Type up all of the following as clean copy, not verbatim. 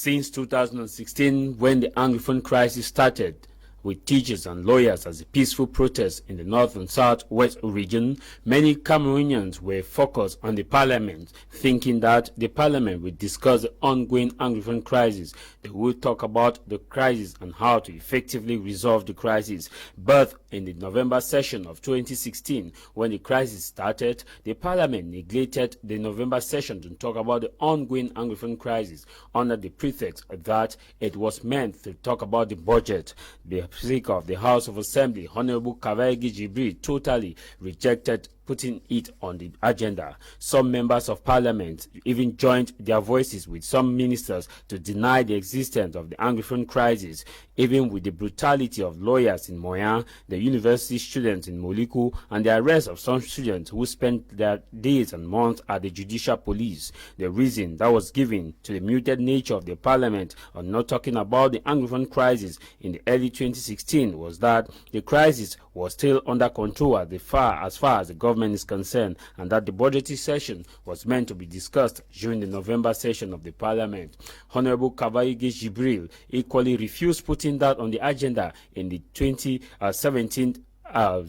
Since 2016, when the Anglophone crisis started, with teachers and lawyers as a peaceful protest in the north and southwest region, many Cameroonians were focused on the parliament, thinking that the parliament would discuss the ongoing Anglophone crisis. They would talk about the crisis and how to effectively resolve the crisis. But in the November session of 2016, when the crisis started, the parliament neglected the November session to talk about the ongoing Anglophone crisis under the pretext that it was meant to talk about the budget. The Speaker of the House of Assembly, Honorable Kamer, totally rejected putting it on the agenda. Some members of parliament even joined their voices with some ministers to deny the existence of the Anglophone crisis, even with the brutality of lawyers in Moyen, the university students in Moliku, and the arrest of some students who spent their days and months at the judicial police. The reason that was given to the muted nature of the parliament on not talking about the Anglophone crisis in the early 2016 was that the crisis was still under control as far as the government is concerned, and that the budgetary session was meant to be discussed during the November session of the parliament. Honorable Kamer equally refused putting that on the agenda in the 2017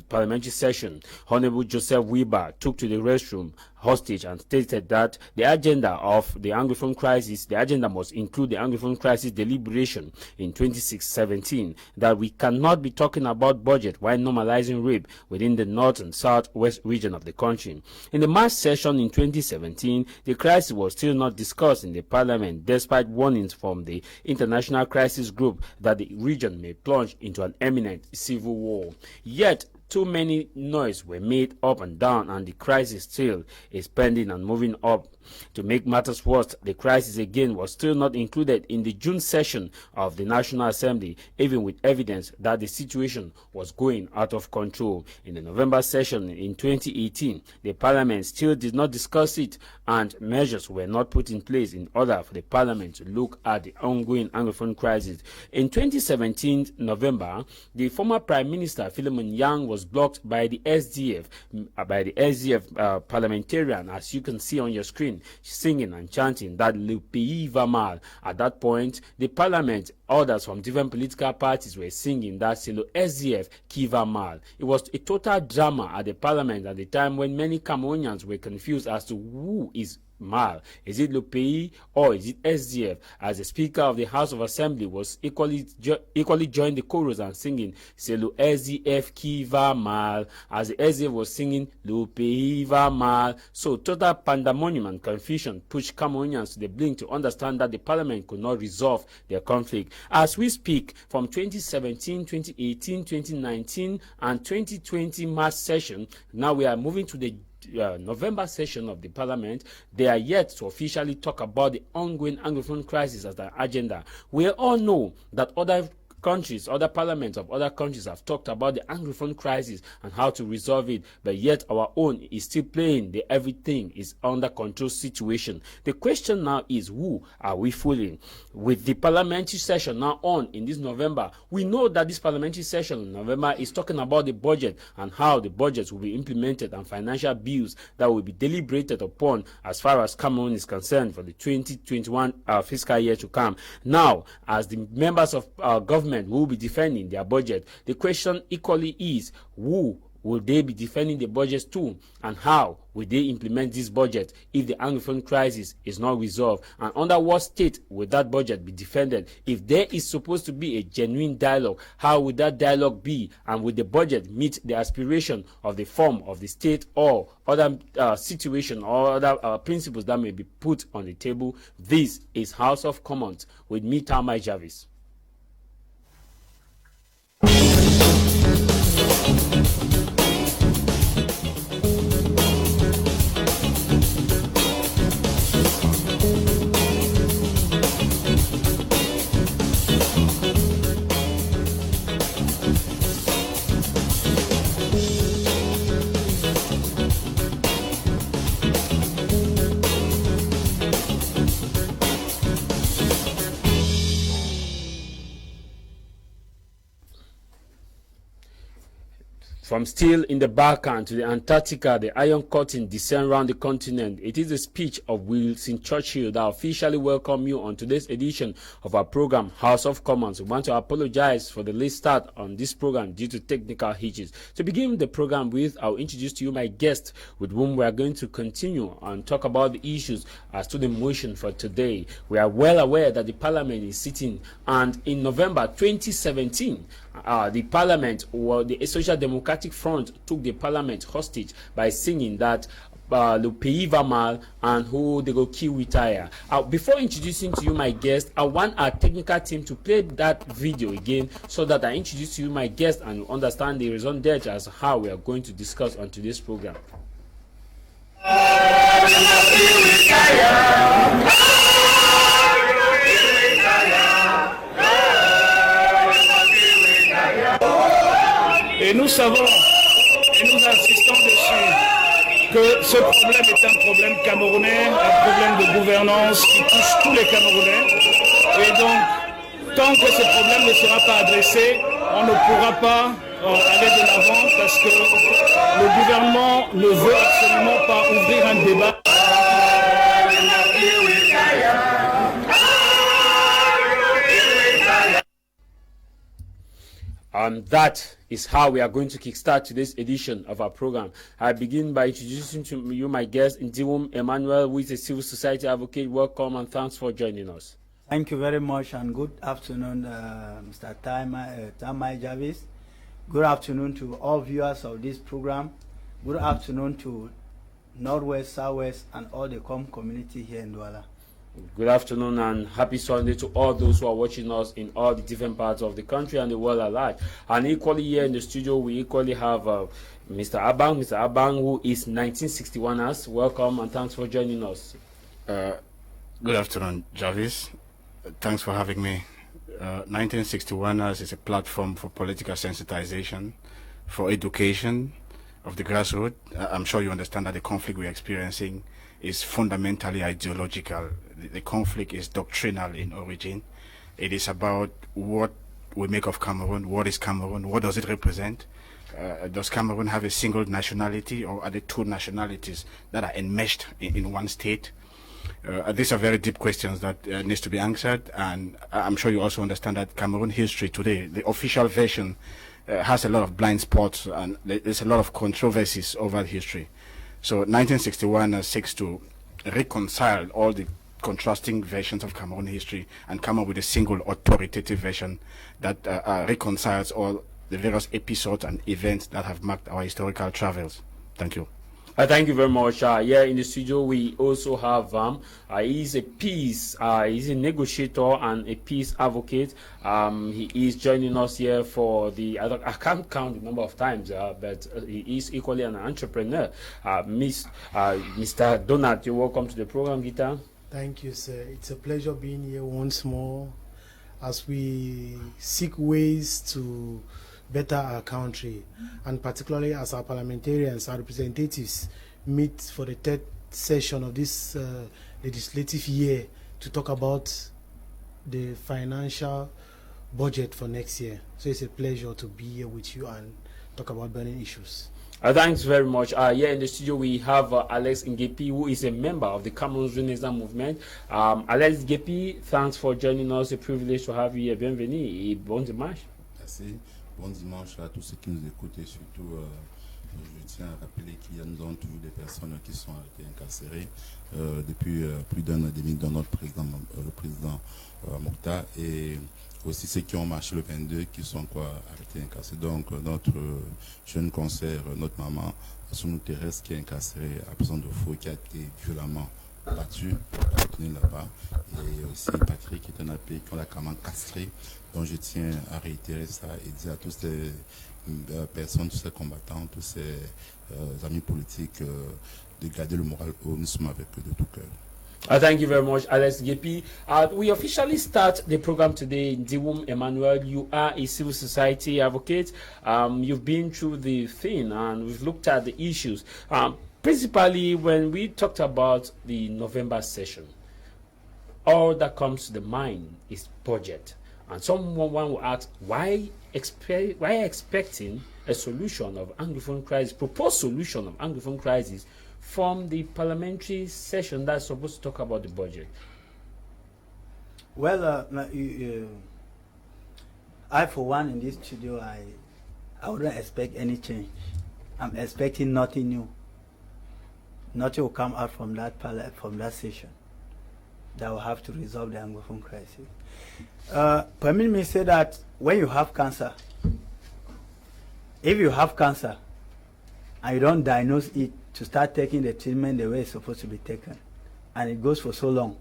parliamentary session. Honorable Joseph Weber took to the restroom hostage and stated that the agenda of the Anglophone crisis, the agenda must include the Anglophone crisis deliberation in 2017, that we cannot be talking about budget while normalizing rape within the north and southwest region of the country. In the March session in 2017, the crisis was still not discussed in the parliament, despite warnings from the International Crisis Group that the region may plunge into an imminent civil war. Yet, too many noise were made up and down, and the crisis still is pending and moving up. To make matters worse, the crisis again was still not included in the June session of the National Assembly, even with evidence that the situation was going out of control. In the November session in 2018, the parliament still did not discuss it, and measures were not put in place in order for the parliament to look at the ongoing Anglophone crisis. In 2017 November, the former Prime Minister Philemon Yang was blocked by the SDF, parliamentarian, as you can see on your screen, singing and chanting that Le Pays va mal. At that point, the parliament, others from different political parties were singing that c'est le SDF qui va mal. It was a total drama at the parliament at the time, when many Cameroonians were confused as to who is mal. Is it Le Pays or is it SDF? As the Speaker of the House of Assembly was equally joined the chorus and singing c'est le SDF qui va mal, as the SDF was singing Le Pays va mal. So total pandemonium and confusion pushed Cameroonians to the brink to understand that the parliament could not resolve their conflict. As we speak, from 2017, 2018, 2019 and 2020 March session, now we are moving to the November session of the parliament. They are yet to officially talk about the ongoing Anglophone crisis as their agenda. We all know that other parliaments of other countries have talked about the Anglophone crisis and how to resolve it, but yet our own is still playing the everything is under control situation. The question now is, who are we fooling? With the parliamentary session now on in this November, we know that this parliamentary session in November is talking about the budget and how the budgets will be implemented and financial bills that will be deliberated upon as far as Cameroon is concerned for the 2021 fiscal year to come. Now, as the members of government will be defending their budget, the question equally is, who will they be defending the budgets to, and how will they implement this budget if the Anglophone crisis is not resolved, and under what state will that budget be defended? If there is supposed to be a genuine dialogue, how would that dialogue be, and will the budget meet the aspiration of the form of the state or other situation or other principles that may be put on the table? This is House of Commons with me, Tamai Jarvis. From still in the Balkan to the Antarctica, the Iron Curtain descend around the continent. It is a speech of Winston Churchill that officially welcome you on today's edition of our program, House of Commons. We want to apologize for the late start on this program due to technical hitches. To begin the program with, I'll introduce to you my guest with whom we are going to continue and talk about the issues as to the motion for today. We are well aware that the Parliament is sitting, and in November 2017, the Parliament, or the Social Democratic Front, took the Parliament hostage by singing that le pays va mal and who they go kill retire. Before introducing to you my guest, I want our technical team to play that video again so that I introduce to you my guest and you understand the raison d'etre as how we are going to discuss on today's program. Et nous savons, et nous insistons dessus, que ce problème est un problème camerounais, un problème de gouvernance qui touche tous les Camerounais. Et donc, tant que ce problème ne sera pas adressé, on ne pourra pas aller de l'avant parce que le gouvernement ne veut absolument pas ouvrir un débat. That is how we are going to kickstart today's edition of our program. I begin by introducing to you my guest, Ndiwum Emmanuel, who is a civil society advocate. Welcome and thanks for joining us. Thank you very much and good afternoon, Mr. Tamai Jarvis. Good afternoon to all viewers of this program. Good afternoon to Northwest, Southwest, and all the community here in Douala. Good afternoon and happy Sunday to all those who are watching us in all the different parts of the country and the world at large. And equally here in the studio, we equally have Mr. Abang, who is 1961ers. Welcome and thanks for joining us. Good afternoon, Jarvis. Thanks for having me. 1961ers is a platform for political sensitization, for education of the grassroots. I'm sure you understand that the conflict we're experiencing is fundamentally ideological. The conflict is doctrinal in origin. It is about what we make of Cameroon. What is Cameroon? What does it represent? Does Cameroon have a single nationality, or are there two nationalities that are enmeshed in one state? These are very deep questions that needs to be answered, and I'm sure you also understand that Cameroon history today, the official version, has a lot of blind spots, and there's a lot of controversies over history. So 1961 seeks to reconcile all the contrasting versions of Cameroon history and come up with a single authoritative version that reconciles all the various episodes and events that have marked our historical travels. Thank you. Thank you very much. Here in the studio, we also have he's a peace, he's a negotiator and a peace advocate. He is joining us here for I can't count the number of times, but he is equally an entrepreneur. Mr. Donald, you're welcome to the program, Gita. Thank you, sir. It's a pleasure being here once more as we seek ways to better our country, and particularly as our parliamentarians, our representatives meet for the third session of this legislative year to talk about the financial budget for next year. So it's a pleasure to be here with you and talk about burning issues. Thanks very much. Here in the studio we have Alex Ngepi, who is a member of the Cameroon Renaissance Movement. Alex Ngepi, thanks for joining us. A privilege to have you here. Bienvenue et bon dimanche. Merci. Bon dimanche à tous ceux qui nous écoutent et surtout je tiens à rappeler qu'il y a nous avons toujours des personnes qui sont arrêtées, incarcérées depuis plus d'un an et demi dans notre président, le président Mokhtar, et aussi ceux qui ont marché le 22 qui sont encore arrêtés, incarcérés. Donc notre jeune concert, notre maman Assoumou Thérèse qui est incarcérée à prison de Faux, qui a été violemment battu, retenu là-bas, et aussi Patrick qui est un appelé qui ont la carrément castré. Donc je tiens à réitérer ça et dire à toutes ces personnes, tous ces combattants, tous ces amis politiques de garder le moral haut. Nous sommes avec eux de tout cœur. Thank you very much, Alex Ngepi. We officially start the program today. Ndiwum Emmanuel, you are a civil society advocate. You've been through the thing and we've looked at the issues. Principally, when we talked about the November session, all that comes to the mind is budget. And someone will ask, why expecting a solution of Anglophone crisis, proposed solution of Anglophone crisis from the parliamentary session that's supposed to talk about the budget? Well, I, for one, in this studio, I wouldn't expect any change. I'm expecting nothing new. Nothing will come out from that session that will have to resolve the Anglophone crisis. Permit me say that when you have cancer, if you have cancer and you don't diagnose it to start taking the treatment the way it's supposed to be taken, and it goes for so long,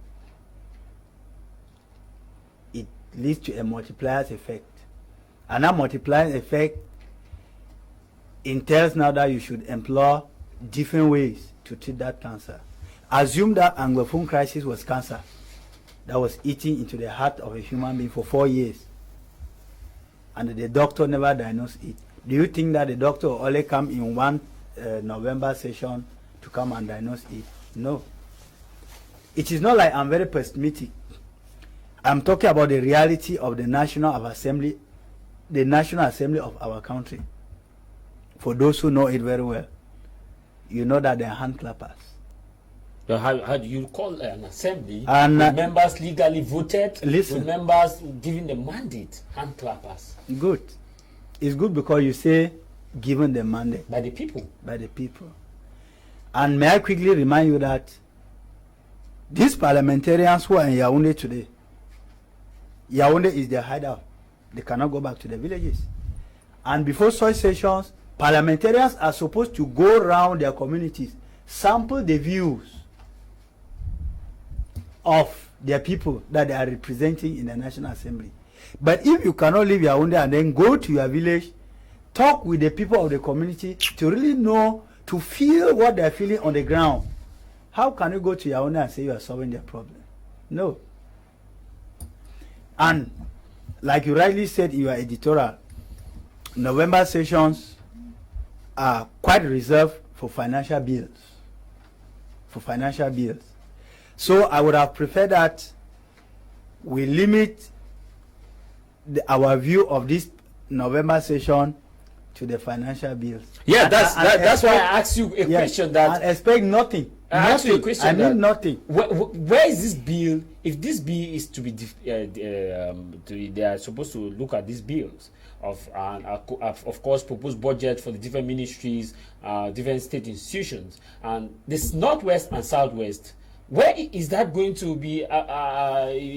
it leads to a multiplier effect. And that multiplier effect entails now that you should employ different ways to treat that cancer. Assume that Anglophone crisis was cancer that was eating into the heart of a human being for 4 years, and the doctor never diagnosed it. Do you think that the doctor will only come in one November session to come and diagnose it? No. It is not like I'm very pessimistic. I'm talking about the reality of the National Assembly of our country. For those who know it very well, you know that they're hand clappers. So how do you call an assembly And, with members legally voted, listen. with members given the mandate, hand clappers? Good. It's good because you say given the mandate. By the people. By the people. And may I quickly remind you that these parliamentarians who are in Yaoundé today, Yaoundé is their hideout. They cannot go back to their villages. And before such sessions, parliamentarians are supposed to go around their communities, sample the views of their people that they are representing in the National Assembly. But if you cannot leave Yaoundé and then go to your village, talk with the people of the community to really know, to feel what they are feeling on the ground, how can you go to Yaoundé and say you are solving their problem? No. And like you rightly said in your editorial, November sessions are quite reserved for financial bills. So I would have preferred that we limit our view of this November session to the financial bills. Yeah, that's why I asked you a question that... I expect nothing. I asked you a question. I mean nothing. Where is this bill? If this bill is to be, they are supposed to look at these bills of course, proposed budget for the different ministries, different state institutions, and this Northwest and Southwest. Where is that going to be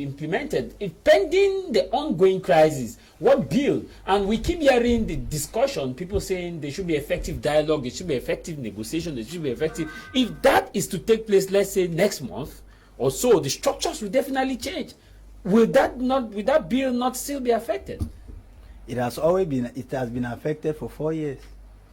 implemented? If pending the ongoing crisis, what bill? And we keep hearing the discussion, people saying there should be effective dialogue, there should be effective negotiation, there should be effective. If that is to take place, let's say next month or so, the structures will definitely change. Will that bill not still be affected? It has been affected for 4 years.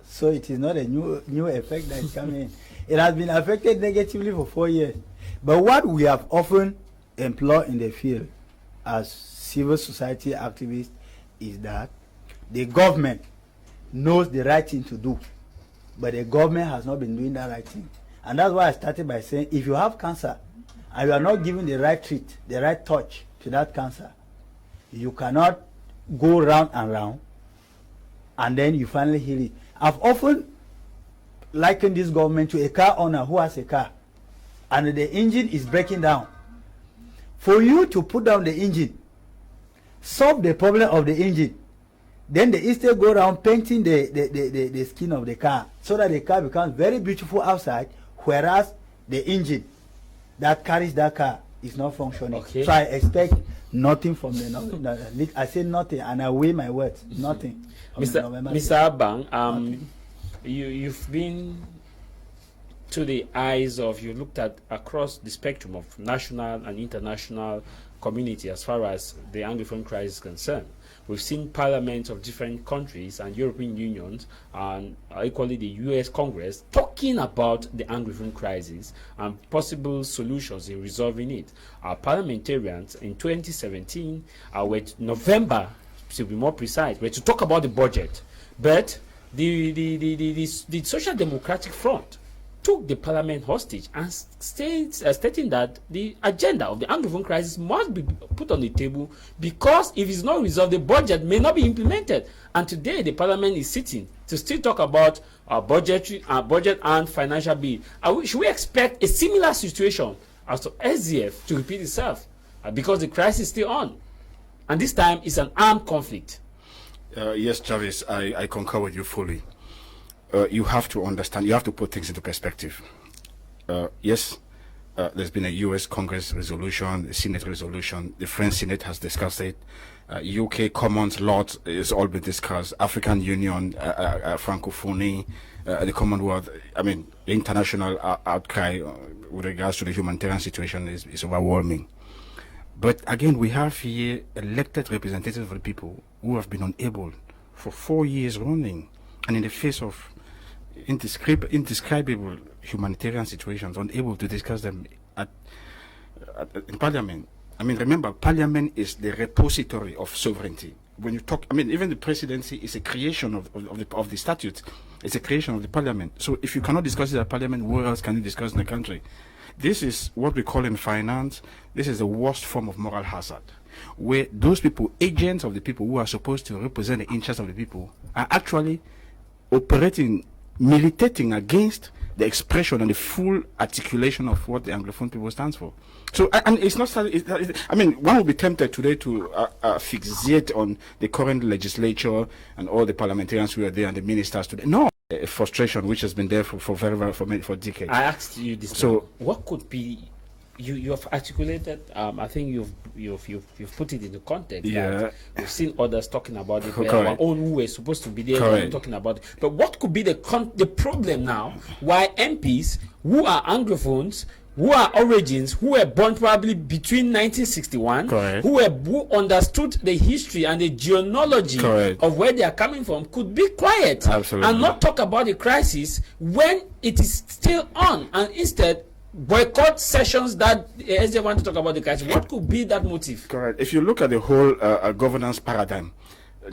So it is not a new effect that is coming in. It has been affected negatively for 4 years. But what we have often employed in the field as civil society activists is that the government knows the right thing to do, but the government has not been doing that right thing. And that's why I started by saying, if you have cancer and you are not giving the right treat, the right touch to that cancer, you cannot go round and round and then you finally heal it. I've often likened this government to a car owner who has a car and the engine is breaking down. For you to put down the engine, solve the problem of the engine, then they instead go around painting the skin of the car so that the car becomes very beautiful outside, whereas the engine that carries that car is not functioning. Okay. So I expect nothing from the I say nothing and I weigh my words. Nothing. Mr. Abang, you've been to the eyes of, you looked at across the spectrum of national and international community as far as the Anglophone crisis is concerned. We've seen parliaments of different countries and European unions and equally the US Congress talking about the Anglophone crisis and possible solutions in resolving it. Our parliamentarians in 2017, November to be more precise, were to talk about the budget. But the Social Democratic Front took the parliament hostage and stating that the agenda of the Anglophone crisis must be put on the table, because if it's not resolved, the budget may not be implemented. And today the parliament is sitting to still talk about budget and financial bill. Should we expect a similar situation as to SDF to repeat itself? Because the crisis is still on, and this time it's an armed conflict. Yes, Jarvis, I concur with you fully. You have to understand, you have to put things into perspective. Yes, there's been a US Congress resolution, a Senate resolution, the French Senate has discussed it, UK Commons Law is all been discussed, African Union, Francophonie, the Commonwealth. I mean, the international outcry with regards to the humanitarian situation is overwhelming. But again, we have here elected representatives of the people who have been unable for 4 years running, and in the face of indescribable humanitarian situations, unable to discuss them in Parliament. I mean, remember, Parliament is the repository of sovereignty. When you talk, I mean, even the presidency is a creation of the statute. It's a creation of the Parliament. So if you cannot discuss it at Parliament, where else can you discuss in the country? This is what we call in finance, this is the worst form of moral hazard, where those people, agents of the people who are supposed to represent the interests of the people, are actually operating, militating against the expression and the full articulation of what the Anglophone people stands for. So, and it's not, I mean, one would be tempted today to fixate on the current legislature and all the parliamentarians who are there and the ministers today. No, a frustration which has been there for decades. I asked you this. So, what could be? You have articulated. I think you've put it into context. Yeah, we've seen others talking about it. Correct. Our own who were supposed to be there talking about it. But what could be the problem now? Why MPs who are Anglophones, who are origins, who were born probably between 1961, who understood the history and the genealogy of where they are coming from, could be quiet and not talk about the crisis when it is still on, and instead boycott sessions that as they want to talk about the crisis. What could be that motive? Correct. If you look at the whole governance paradigm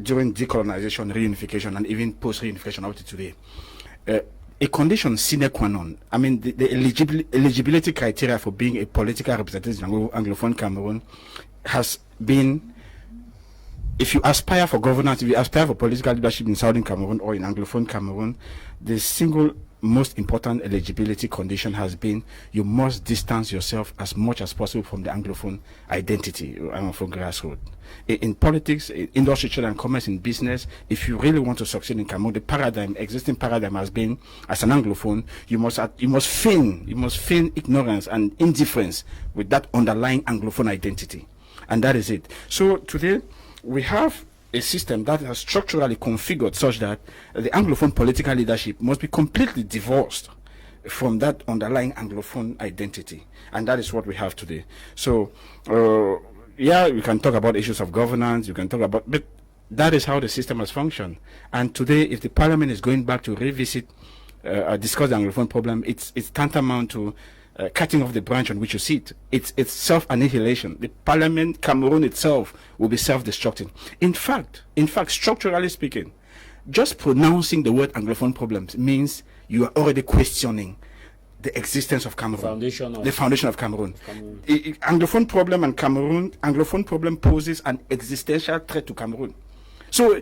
during decolonization, reunification, and even post-reunification up to today, a condition sine qua non, I mean, the eligibility criteria for being a political representative in Anglophone Cameroon has been, if you aspire for governance, if you aspire for political leadership in Southern Cameroon or in Anglophone Cameroon, the single most important eligibility condition has been you must distance yourself as much as possible from the Anglophone identity, from grassroots. In politics, in industry, trade and commerce, in business, if you really want to succeed in Cameroon, the existing paradigm has been, as an Anglophone, you must feign ignorance and indifference with that underlying Anglophone identity, and that is it. So today we have a system that has structurally configured such that the Anglophone political leadership must be completely divorced from that underlying Anglophone identity, and that is what we have today. So yeah, we can talk about issues of governance, you can talk about, but that is how the system has functioned. And today, if the Parliament is going back to revisit discuss the Anglophone problem, it's tantamount to cutting off the branch on which you sit. It's self-annihilation. The Parliament, Cameroon itself, will be self-destructing. In fact, structurally speaking, just pronouncing the word Anglophone problems means you are already questioning the existence of Cameroon, the foundation of Cameroon. Anglophone problem and Cameroon, Anglophone problem poses an existential threat to Cameroon. So,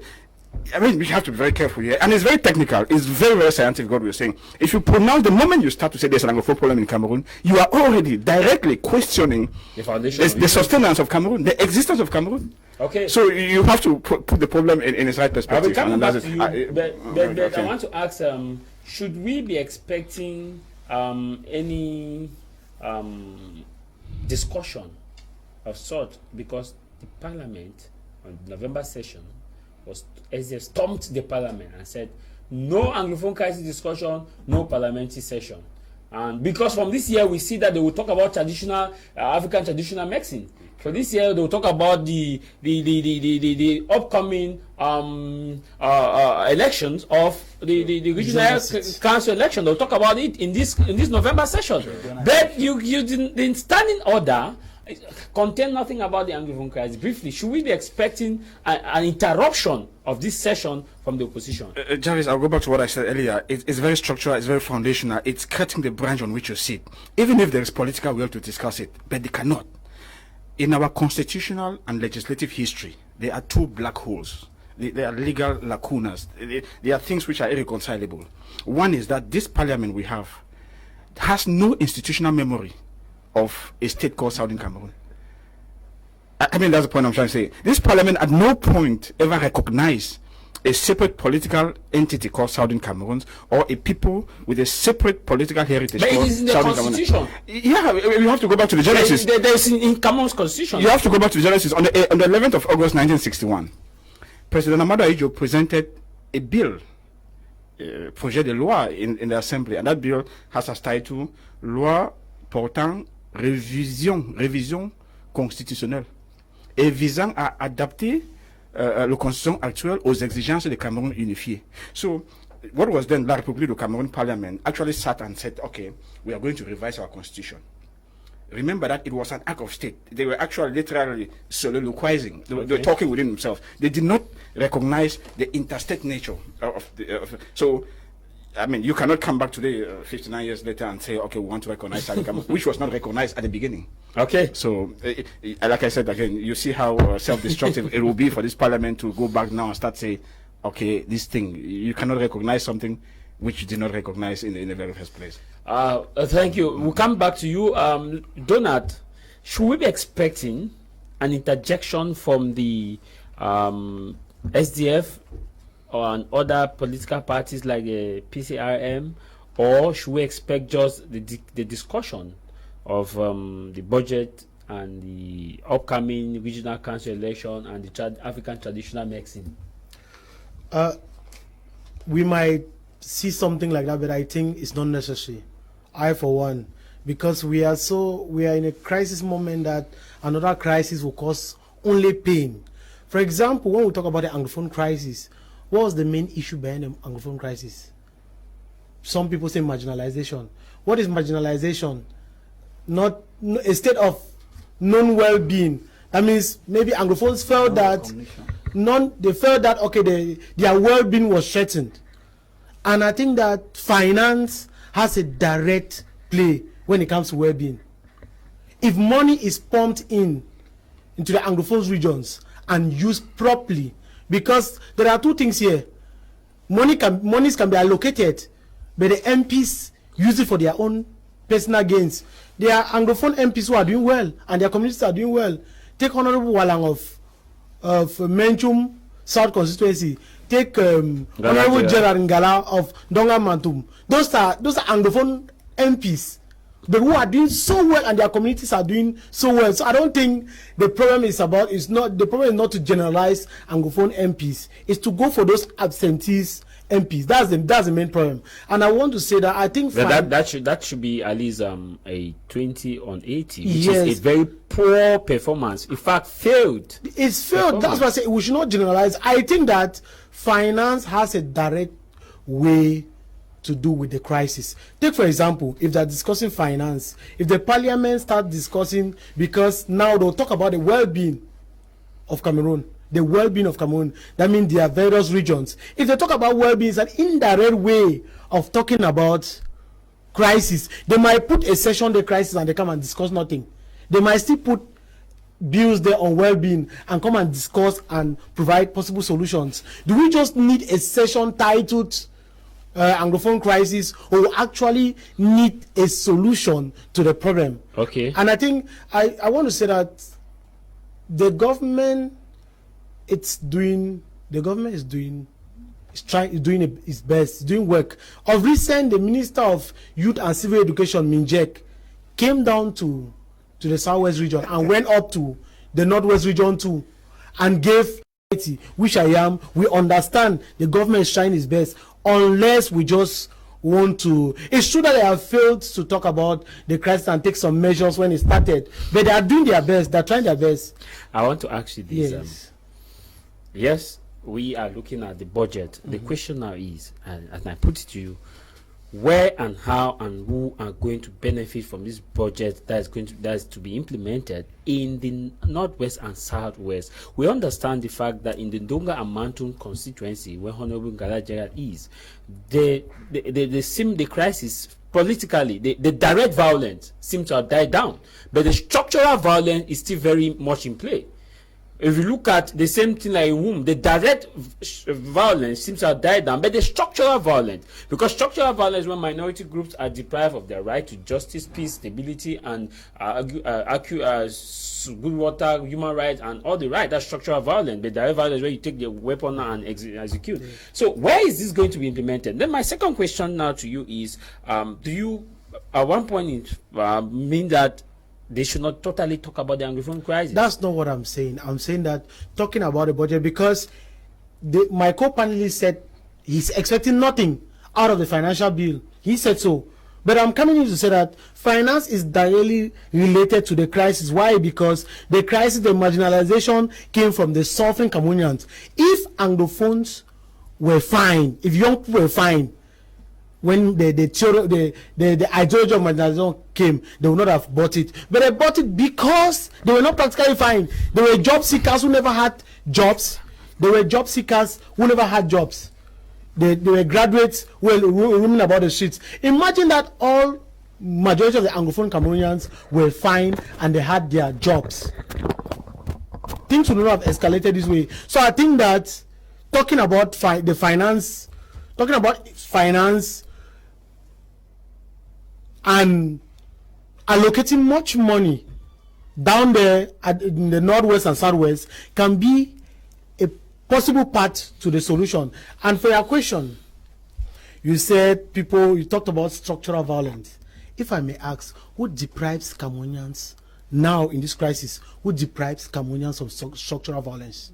I mean, we have to be very careful here, and it's very technical. It's very, very scientific what we're saying. If you pronounce, the moment you start to say there's an Anglophone problem in Cameroon, you are already directly questioning the sustenance of Cameroon, the existence of Cameroon. Okay. So you have to put the problem in its right perspective. I will come back to you, but I want to ask: should we be expecting any discussion of sort, because the Parliament on November session as they stormed the Parliament and said no Anglophone crisis discussion, no parliamentary session, and because from this year we see that they will talk about traditional African traditional medicine. For this year they will talk about the upcoming elections of the regional council election. They'll talk about it in this November session. But you didn't standing order contain nothing about the Anglophone crisis. Briefly, should we be expecting an interruption of this session from the opposition? Jarvis, I'll go back to what I said earlier. It's very structural, it's very foundational. It's cutting the branch on which you sit, even if there is political will to discuss it, but they cannot. In our constitutional and legislative history, there are two black holes. there are legal lacunas. There are things which are irreconcilable. One is that this parliament we have has no institutional memory of a state called Southern Cameroon. I mean, that's the point I'm trying to say. This parliament at no point ever recognized a separate political entity called Southern Cameroon, or a people with a separate political heritage. But called it is in the Southern constitution. Cameroon. Yeah, we have to go back to the genesis. There's in Cameroon's constitution. You have to go back to the genesis. On the 11th of August 1961, President Amadou Ahidjo presented a bill, projet de loi in the assembly, and that bill has as title Loi portant révision constitutionnelle, et visant à adapter la constitution actuelle aux exigences du Cameroun unifié. So, what was then La République du Cameroun Parliament actually sat and said, okay, we are going to revise our constitution. Remember that it was an act of state. They were actually literally soliloquizing. They were talking within themselves. They did not recognize the interstate nature of the. So, I mean, you cannot come back today, 59 years later, and say, okay, we want to recognize Southern Cameroon, which was not recognized at the beginning. Okay. So, like I said again, you see how self-destructive it will be for this parliament to go back now and start saying, okay, this thing, you cannot recognize something which you did not recognize in the very first place. Thank you. We'll come back to you. Donald, should we be expecting an interjection from the SDF and other political parties like the PCRM, or should we expect just the discussion of the budget and the upcoming regional council election and the African traditional medicine? We might see something like that, but I think it's not necessary. I, for one, because we are in a crisis moment that another crisis will cause only pain. For example, when we talk about the Anglophone crisis, what was the main issue behind the Anglophone crisis? Some people say marginalization. What is marginalization? Not a state of non-well-being. That means maybe Anglophones felt that okay, their well-being was threatened. And I think that finance has a direct play when it comes to well-being. If money is pumped into the Anglophone regions and used properly, because there are two things here. Monies can be allocated, but the MPs use it for their own personal gains. There are Anglophone MPs who are doing well, and their communities are doing well. Take Honorable Walang of Menchum South constituency. Take Honorable Gerard Ngala of Donga Mantum. Those are Anglophone MPs, but who are doing so well, and their communities are doing so well. So I don't think the problem is not to generalize Anglophone MPs. It's to go for those absentees MPs. That's the main problem. And I want to say that I think that should be at least a 20 on 80, which is a very poor performance. In fact, failed. It's failed. That's why I say we should not generalize. I think that finance has a direct way to do with the crisis. Take, for example, if they're discussing finance, if the parliament start discussing, because now they'll talk about the well-being of Cameroon, that means there are various regions. If they talk about well-being, it's an indirect way of talking about crisis. They might put a session on the crisis and they come and discuss nothing. They might still put bills there on well-being and come and discuss and provide possible solutions. Do we just need a session titled Anglophone crisis, or actually need a solution to the problem? Okay. And I think I want to say that the government is doing its best, doing work. Of recent, the Minister of Youth and Civil Education, Minjek, came down to the Southwest region and went up to the Northwest region too, and gave, which we understand the government is trying its best, unless we just want to. It's true that they have failed to talk about the crisis and take some measures when it started, but they are doing their best. They're trying their best. I want to ask you this. Yes, we are looking at the budget. The question now is, and I put it to you, where and how and who are going to benefit from this budget that is to be implemented in the Northwest and Southwest? We understand the fact that in the Donga and Mantum constituency, where Honorable Ngala Gerard is, the crisis politically, the direct violence seems to have died down, but the structural violence is still very much in play. if you look at the same thing like in womb, the direct violence seems to have died down, but the structural violence, because structural violence when minority groups are deprived of their right to justice, peace, stability, and good water, human rights, and all the right, that's structural violence. But direct violence where you take the weapon and execute. Yeah. So where is this going to be implemented? Then my second question now to you is, do you at one point mean that they should not totally talk about the Anglophone crisis? That's not what I'm saying. I'm saying that talking about the budget, because my co-panelist said he's expecting nothing out of the financial bill. He said so. But I'm coming in to say that finance is directly related to the crisis. Why? Because the crisis, the marginalization came from the suffering Cameroonians. If Anglophones were fine, if young people were fine, when the ideology of marginalization came, they would not have bought it. But they bought it because they were not practically fine. They were job seekers who never had jobs. They were job seekers who never had jobs. They were graduates who were roaming about the streets. Imagine that all majority of the Anglophone Cameroonians were fine and they had their jobs. Things would not have escalated this way. So I think that talking about finance and allocating much money down there in the northwest and southwest can be a possible path to the solution. And for your question, you said you talked about structural violence. If I may ask, who deprives Cameroonians now in this crisis? Who deprives Cameroonians of structural violence?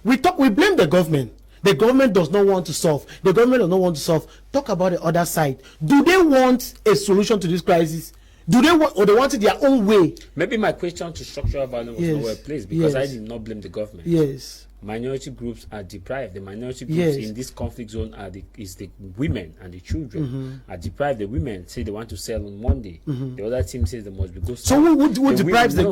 We blame the government. The government does not want to solve. The government does not want to solve. Talk about the other side. Do they want a solution to this crisis? Do they want, or they want it their own way? Maybe my question to structural violence was not well placed, because I did not blame the government. Yes. Minority groups are deprived. The minority groups in this conflict zone is the women and the children are deprived. The women say they want to sell on Monday. The other team says they must be go. So who deprives the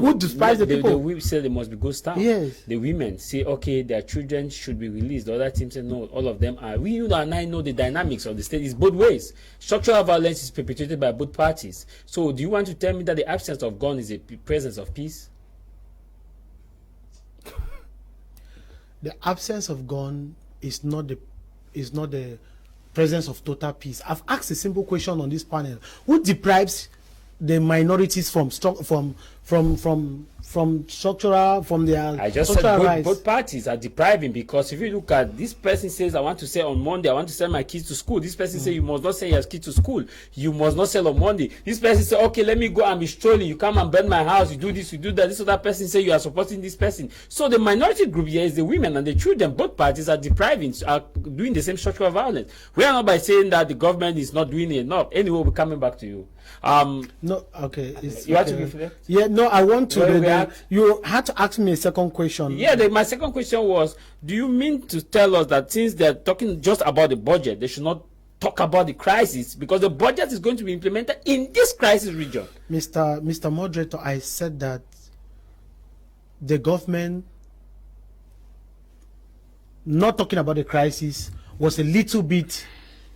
people? The women say they must be go staff. Yes. The women say okay, their children should be released. The other team say no, all of them are. You and I know the dynamics of the state is both ways. Structural violence is perpetrated by both parties. So do you want to tell me that the absence of gun is a presence of peace? The absence of gun is not the presence of total peace. I've asked a simple question on this panel: who deprives the minorities from their I just structural said rights? both parties are depriving, because if you look at this person says I want to sell on Monday, I want to send my kids to school. This person says you must not send your kids to school, you must not sell on Monday. This person say okay, let me go and be strolling, you come and burn my house, you do this, you do that. This other person say you are supporting this person. So the minority group here is the women and the children. Both parties are depriving, are doing the same structural violence. We are not by saying that the government is not doing enough. Anyway, we're coming back to you. No, okay. You have to reflect. Yeah, no, I want to. You had to ask me a second question. Yeah, my second question was: do you mean to tell us that since they're talking just about the budget, they should not talk about the crisis, because the budget is going to be implemented in this crisis region? Mr. Moderator, I said that the government not talking about the crisis was a little bit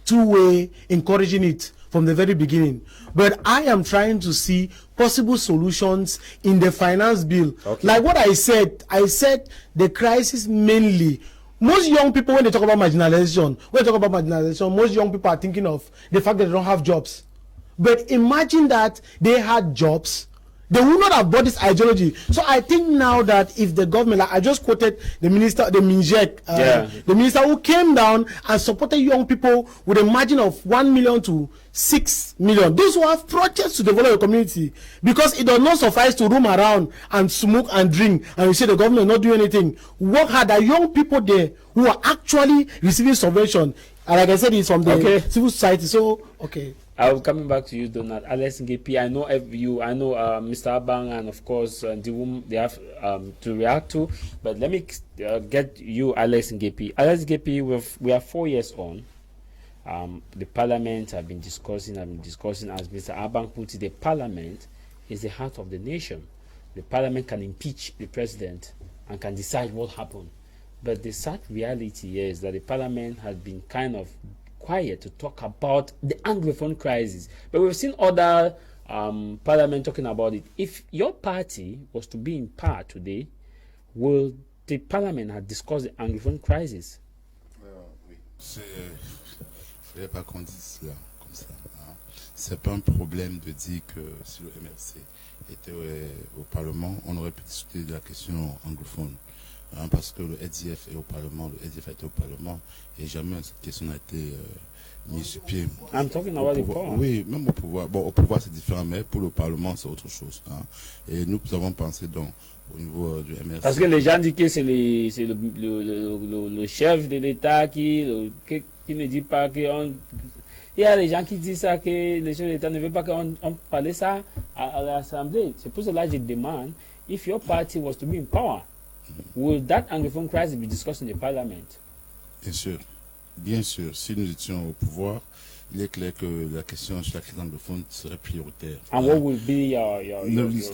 two-way, encouraging it from the very beginning. But I am trying to see possible solutions in the finance bill. Okay. Like what I said the crisis mainly, most young people, when they talk about marginalization, most young people are thinking of the fact that they don't have jobs. But imagine that they had jobs, they would not have bought this ideology. So I think now that if the government, like I just quoted the minister, the minister who came down and supported young people with a margin of 1 million to 6 million, those who have projects to develop a community, because it does not suffice to roam around and smoke and drink and you say the government not doing anything. Work hard. There are young people there who are actually receiving subvention, and like I said, it's from the civil society. So okay, I'm coming back to you, Donald. Alex Ngepi, I know Mr. Abang, and of course the whom they have to react to. But let me get you, Alex Ngepi. Alex Ngepi, we are 4 years on. The Parliament have been discussing. As Mr. Abang put it, the Parliament is the heart of the nation. The Parliament can impeach the president and can decide what happened. But the sad reality is that the Parliament has been kind of quiet to talk about the Anglophone crisis. But we've seen other Parliament talking about it. If your party was to be in power today, will the parliament have discussed the Anglophone crisis? Oui, je ne pas qu'on dise cela comme ça. Hein. C'est pas un problème de dire que si le MRC était au Parlement, on aurait pu discuter de la question anglophone. Hein, parce que le SDF est au Parlement, le SDF a été au Parlement, et jamais cette question n'a été mise sur pied. I'm talking about the power. Oui, même au pouvoir. Bon, au pouvoir c'est différent, mais pour le Parlement c'est autre chose. Hein. Et nous avons pensé donc au niveau du MRC. Parce que les gens disent que c'est le chef de l'État qui ne dit pas que il y a des gens qui disent ça, que le chef de l'État ne veut pas qu'on parle ça à l'Assemblée. C'est pour cela que je demande, if your party was to be in power, will that Anglophone crisis be discussed in the parliament? Bien sûr. Bien sûr. Si nous étions au pouvoir, il est clair que la question sur la crise anglophone serait prioritaire. And what will be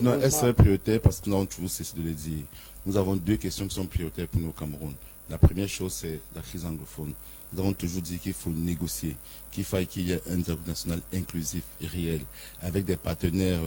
non, elle serait prioritaire parce que nous avons toujours cessé de le dire. Nous avons deux questions qui sont prioritaires pour nous au Cameroun. La première chose, c'est la crise anglophone. Nous avons toujours dit qu'il faut négocier, qu'il y ait un dialogue national inclusif et réel, avec des partenaires,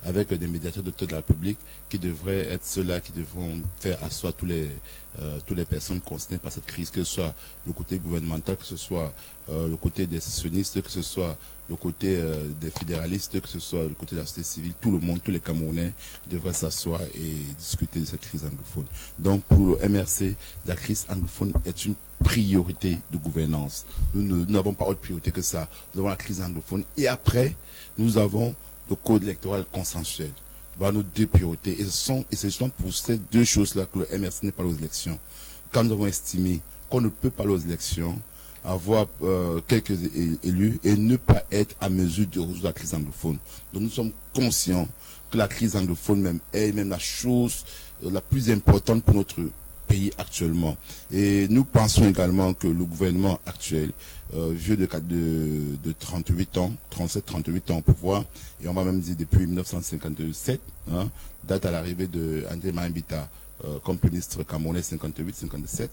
avec des médiateurs de la République, qui devraient être ceux-là qui devront faire asseoir toutes les personnes concernées par cette crise, que ce soit le côté gouvernemental, que ce soit le côté des sionistes, que ce soit le côté des fédéralistes, que ce soit le côté de la société civile, tout le monde, tous les Camerounais devraient s'asseoir et discuter de cette crise anglophone. Donc pour le MRC, la crise anglophone est une priorité de gouvernance. Nous n'avons pas autre priorité que ça. Nous avons la crise anglophone et après, nous avons le code électoral consensuel. Voilà nos deux priorités. Et c'est justement pour ces deux choses-là que le MRC n'est pas aux élections. Quand nous avons estimé qu'on ne peut pas aller aux élections, avoir quelques élus et ne pas être à mesure de résoudre la crise anglophone. Donc nous sommes conscients que la crise anglophone même est même la chose la plus importante pour notre pays actuellement. Et nous pensons également que le gouvernement actuel, vieux de 38 ans, 37-38 ans au pouvoir, et on va même dire depuis 1957, hein, date à l'arrivée de André Mambita comme ministre camerounais 58-57,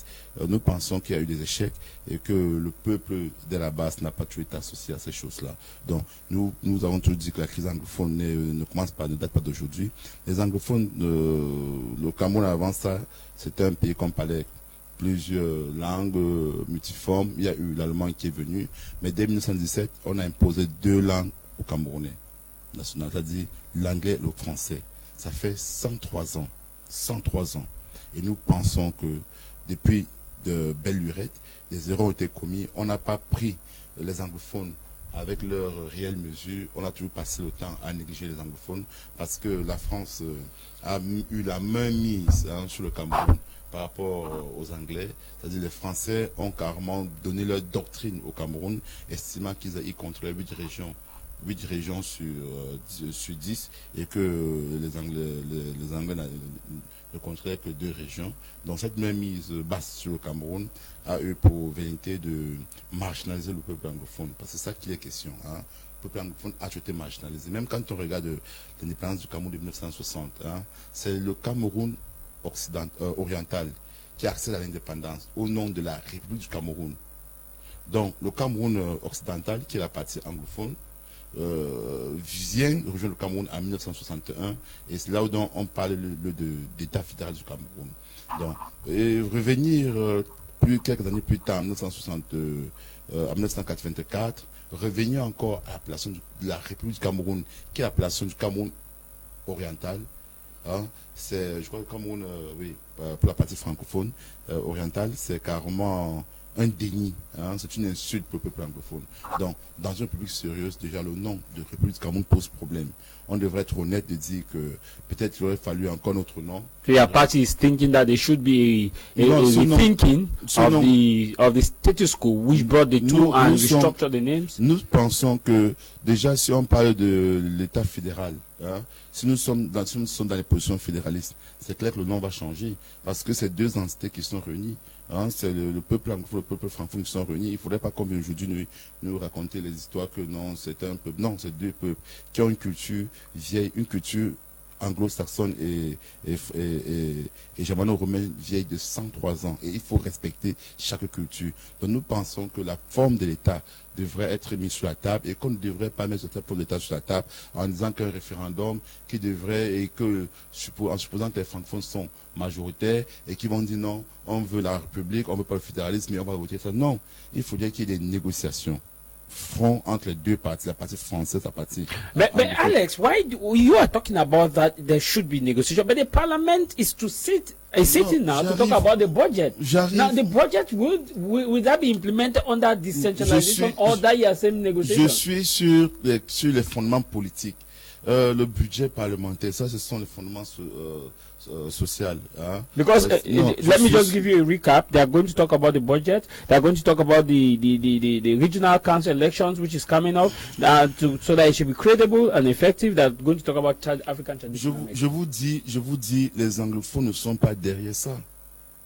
nous pensons qu'il y a eu des échecs et que le peuple de la base n'a pas toujours été associé à ces choses-là. Donc nous avons toujours dit que la crise anglophone ne date pas d'aujourd'hui. Les anglophones, le Cameroun avant ça, c'était un pays qu'on parlait plusieurs langues multiformes. Il y a eu l'allemand qui est venu, mais dès 1917, on a imposé deux langues aux Camerounais nationales, c'est-à-dire l'anglais et le français. Ça fait 103 ans. 103 ans. Et nous pensons que depuis de belle lurette, des erreurs ont été commises. On n'a pas pris les anglophones avec leurs réelles mesures. On a toujours passé le temps à négliger les anglophones parce que la France a eu la main mise sur le Cameroun par rapport aux Anglais. C'est-à-dire les Français ont carrément donné leur doctrine au Cameroun, estimant qu'ils contrôlaient 8 régions sur 10 et que les Anglais ne contrôlaient que 2 régions. Donc cette même mise basse sur le Cameroun a eu pour vérité de marginaliser le peuple anglophone. Parce que c'est ça qui est question. Hein. Le peuple anglophone a été marginalisé. Même quand on regarde l'indépendance du Cameroun de 1960, hein, c'est le Cameroun oriental qui accède à l'indépendance au nom de la République du Cameroun. Donc le Cameroun occidental, qui est la partie anglophone, vient rejoindre le Cameroun en 1961 et c'est là où on parle d'État fédéral du Cameroun. Donc, et revenir quelques années plus tard, en 1984, revenir encore à l'appellation de la République du Cameroun, qui est l'appellation du Cameroun oriental. Hein, c'est, je crois, le Cameroun, pour la partie francophone orientale, c'est carrément un déni, hein, c'est une insulte pour le peuple anglophone. Donc, dans une république sérieuse, déjà le nom de République du Cameroun pose problème. On devrait être honnête de dire que peut-être il aurait fallu encore notre nom. So your party is thinking that there should be thinking of the status quo which brought the two and restructured the names. Nous pensons que déjà si on parle de l'État fédéral, hein, si nous sommes dans les positions fédéralistes, c'est clair que le nom va changer parce que c'est deux entités qui sont réunies. Hein, c'est le peuple anglophone, le peuple francophone qui sont réunis. Il ne faudrait pas qu'on vienne aujourd'hui nous raconter les histoires que non, c'est un peuple. Non, c'est deux peuples qui ont une culture vieille, une culture anglo-saxonne et germano-romaine vieille de 103 ans. Et il faut respecter chaque culture. Donc nous pensons que la forme de l'État devrait être mise sur la table et qu'on ne devrait pas mettre cette forme d'État sur la table en disant qu'un référendum qui devrait, et que, en supposant que les francophones sont majoritaires et qui vont dire non, on veut la République, on veut pas le fédéralisme, mais on va voter ça. Non, il faudrait qu'il y ait des négociations. Front entre les deux parties, la partie française, la partie. But Alex, why you are talking about that there should be negotiation, but the parliament is sitting now to talk about the budget. Now the budget will that be implemented under decentralization or that you are saying negotiation? Je suis sur les fondements politiques. Le budget parlementaire, ça, ce sont les fondements social. Because let me just give you a recap. They are going to talk about the budget. They are going to talk about the regional council elections, which is coming up, so that it should be credible and effective. They are going to talk about African tradition. Je vous dis, les anglophones ne sont pas derrière ça.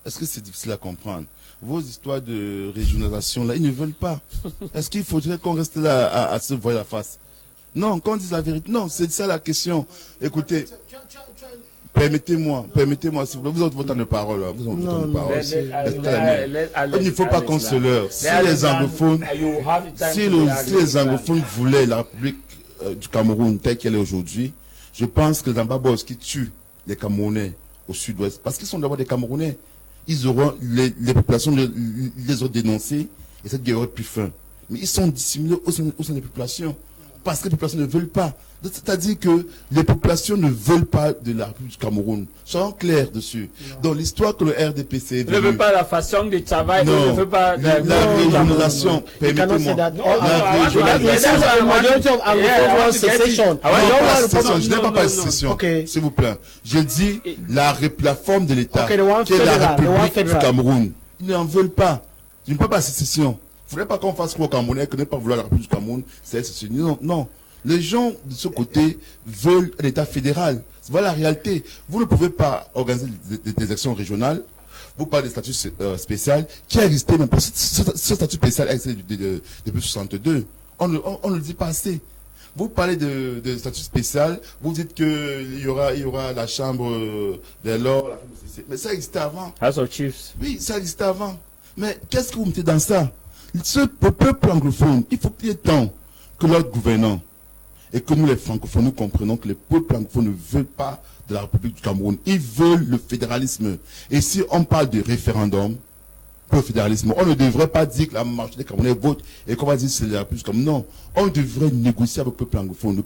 Est-ce que c'est difficile à comprendre? Vos histoires de régionalisation là, ils ne veulent pas. Est-ce qu'il faudrait qu'on reste là à se voir la face? Non, qu'on dise la vérité. Non, c'est ça la question. Écoutez. Permettez-moi, s'il vous plaît, vous avez votre temps de parole. Vous avez votre temps de parole. Il ne faut pas qu'on se leurre. Si les anglophones voulaient la République du Cameroun telle qu'elle est aujourd'hui, je pense que les ambabos qui tuent les Camerounais au sud-ouest, parce qu'ils sont d'abord des Camerounais, ils auront, les populations les ont dénoncés et cette guerre aurait pu fin. Mais ils sont dissimulés au sein des populations. Parce que les populations ne veulent pas. C'est-à-dire que les populations ne veulent pas de la République du Cameroun. Soyons clairs dessus. Dans l'histoire que le RDPC ne veut pas la façon de travail, ne veut pas la régionalisation. Permettez-moi. Je n'ai pas parlé de sécession. S'il vous plaît. Je dis la forme de l'État, qui est la République du Cameroun. Ils n'en veulent pas. Je ne parle pas de sécession. Il ne faudrait pas qu'on fasse quoi au Camerounais, que ne pas vouloir la République du Cameroun, c'est non, non. Les gens de ce côté veulent un État fédéral. Voilà la réalité. Vous ne pouvez pas organiser des élections régionales. Vous parlez de statut spécial qui a existé, même ce statut spécial a existé depuis 1962. On ne le dit pas assez. Vous parlez de statut spécial, vous dites qu'il y aura la chambre des lords, mais ça existait avant. House of Chiefs. Oui, ça existait avant. Mais qu'est-ce que vous mettez dans ça? Ce peuple anglophone, il faut qu'il y ait temps que leurs gouvernants et que nous les francophones, nous comprenons que les peuples anglophones ne veulent pas de la République du Cameroun. Ils veulent le fédéralisme. Et si on parle de référendum pour le fédéralisme, on ne devrait pas dire que la majorité des Camerounais vote et qu'on va dire que c'est la République du Cameroun. Non, on devrait négocier avec le peuple anglophone.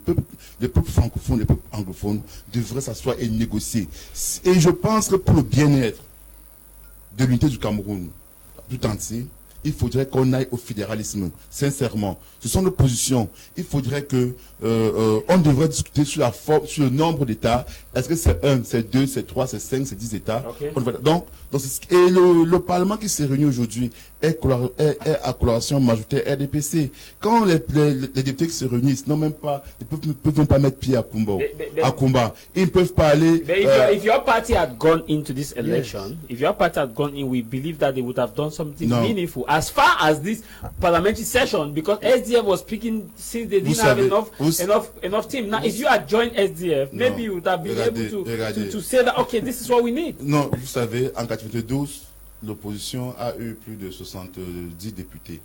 Les peuples francophones, les peuples anglophones devraient s'asseoir et négocier. Et je pense que pour le bien-être de l'unité du Cameroun tout entier, il faudrait qu'on aille au fédéralisme, sincèrement. Ce sont nos positions. Il faudrait que on devrait discuter sur la forme, sur le nombre d'États. Est-ce que c'est 1, c'est 2, c'est 3, c'est 5, c'est 10 États? Okay. Donc, et le Parlement qui s'est réuni aujourd'hui est à coloration majoritaire RDPC. Quand les députés qui se réunissent n'ont même pas, ils peuvent même pas mettre pied à combat. Ils ne peuvent pas aller. If your party had gone into this election, if your party had gone in, we believe that they would have done something meaningful as far as this parliamentary session, because SDF was speaking since they didn't have enough team. Now, if you had joined SDF, maybe you would have been able to say that, okay, this is what we need. Non, vous savez, en 92, l'opposition a eu plus de 70 députés.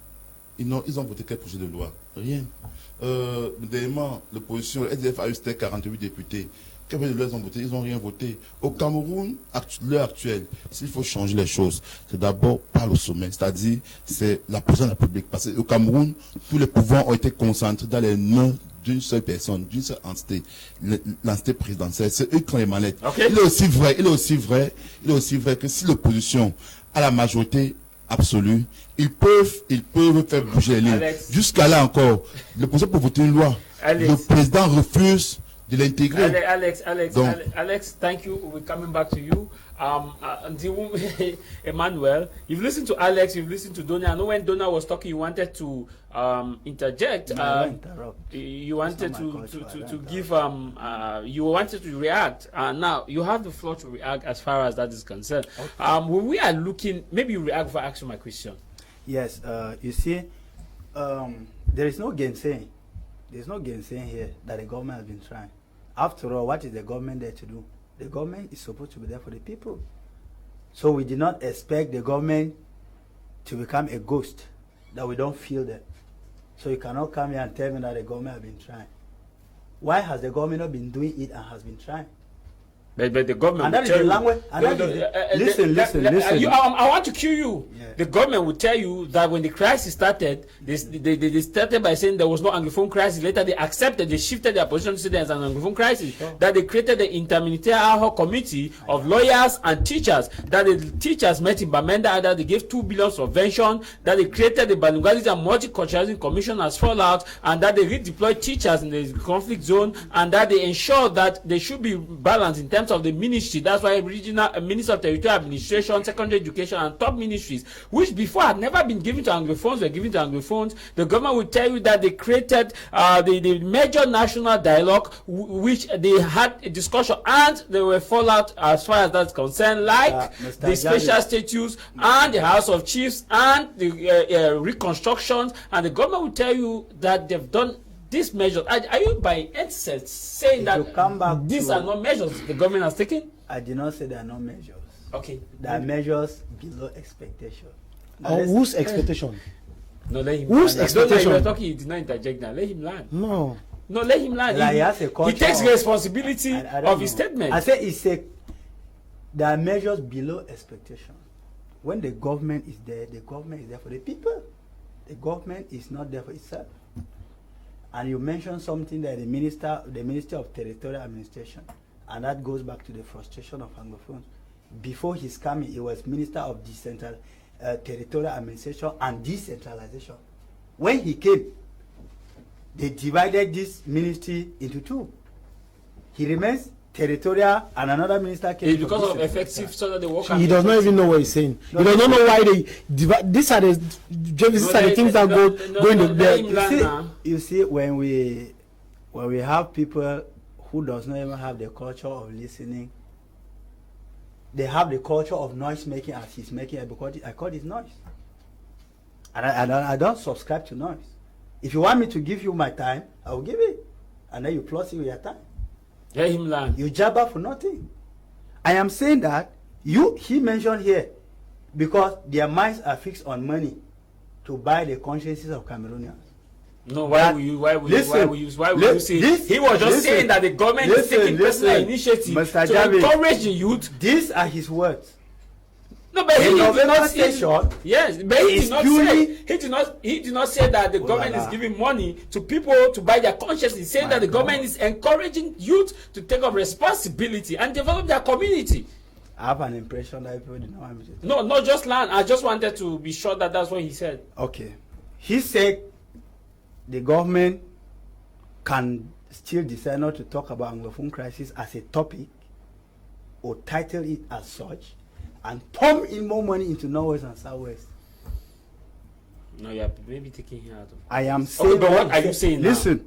Ils ont voté quel projet de loi? Rien. Dernièrement, l'opposition, le SDF a eu 48 députés. Quel projet de loi ils ont voté? Ils n'ont rien voté. Au Cameroun, l'heure actuelle, s'il faut changer les choses, c'est d'abord par le sommet, c'est-à-dire c'est la présidence de la République. Parce qu'au Cameroun, tous les pouvoirs ont été concentrés dans les mains d'une seule personne, d'une seule entité, l'entité présidentielle. C'est eux qui ont les manettes. Okay. Il est aussi vrai que si l'opposition a la majorité absolue, ils peuvent faire bouger les lignes. Jusqu'à là encore, l'opposition peut voter une loi. Le président refuse de l'intégrer. Alex, thank you. We're coming back to you. Emmanuel, you've listened to Alex, you've listened to Donna. I know when Donna was talking, you wanted to interject. You wanted to give you wanted to react. Now you have the floor to react as far as that is concerned. Okay. When we are looking, maybe you react before asking my question. Yes, you see, there is no gainsaying. There's no gainsaying here that the government has been trying. After all, what is the government there to do? The government is supposed to be there for the people. So we did not expect the government to become a ghost, that we don't feel them. So you cannot come here and tell me that the government has been trying. Why has the government not been doing it and has been trying? But the government And that is the language. Listen. I want to cue you. Yeah. The government would tell you that when the crisis started, they started by saying there was no Anglophone crisis. Later they accepted, they shifted their position to say there's an Anglophone crisis. Sure. That they created the interministerial ad hoc committee of lawyers and teachers. That the teachers met in Bamenda, that they gave 2 billion subvention. That they created the bilingualism and multiculturalism commission as fallout, and that they redeployed teachers in the conflict zone, and that they ensured that they should be balanced in terms of the ministry. That's why regional Minister of Territorial Administration, Secondary Education, and top ministries, which before had never been given to Anglophones, were given to Anglophones. The government will tell you that they created the major national dialogue, which they had a discussion, and they were fallout as far as that's concerned, like the special status and the House of Chiefs and the reconstructions. And the government will tell you that they've done these measures. Are you by any sense saying that these are not measures the government has taken? I did not say they are not measures. Okay. They are measures below expectation. Whose expectation? No, let him Whose land. expectation? You're talking, he did not interject now. Let him land. No, let him land. Like he has a culture He takes of- responsibility I don't of his know. statement. I say there are measures below expectation. When the government is there for the people. The government is not there for itself. And you mentioned something that the Minister of Territorial Administration, and that goes back to the frustration of Anglophones. Before his coming, he was Minister of Territorial Administration and Decentralization. When he came, they divided this ministry into 2. He remains territorial, and another minister came. It's because of effective, so that the work. he does not even know what he's saying. He does not know why they divide. These are the things that go into there. You see, when we have people who does not even have the culture of listening, they have the culture of noise making as he's making it, because I call it noise. And I don't subscribe to noise. If you want me to give you my time, I will give it. And then you plus it with your time. Let him land. You jabber for nothing. I am saying that he mentioned here, because their minds are fixed on money to buy the consciences of Cameroonians. No, why will you say this? He was just saying that the government is taking personal initiative to encourage the youth. These are his words. No, but he did not say. Session, Yes, but he did not say that the government is giving money to people to buy their conscience. He's saying that the government is encouraging youth to take up responsibility and develop their community. I have an impression that people did not want me to talk. No, not just land. I just wanted to be sure that that's what he said. Okay. He said the government can still decide not to talk about Anglophone crisis as a topic or title it as such and pump in more money into Northwest and Southwest. No, you're maybe taking him out of. I am saying. Okay, but what are you saying now? Listen,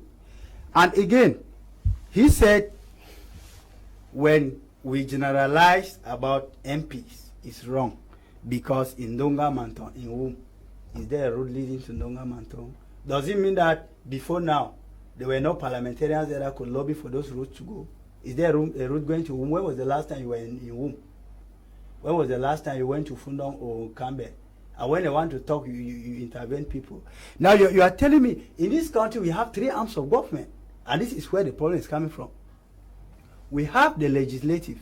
and again, he said when we generalize about MPs, it's wrong, because in Ndonga Manton, in whom is there a road leading to Ndonga Manton? Does it mean that before now there were no parliamentarians that could lobby for those routes to go? Is there a route going to Wum? When was the last time you were in Wum? When was the last time you went to Fundong or Kamer? And when they want to talk, you intervene people. Now you are telling me in this country we have 3 arms of government, and this is where the problem is coming from. We have the legislative,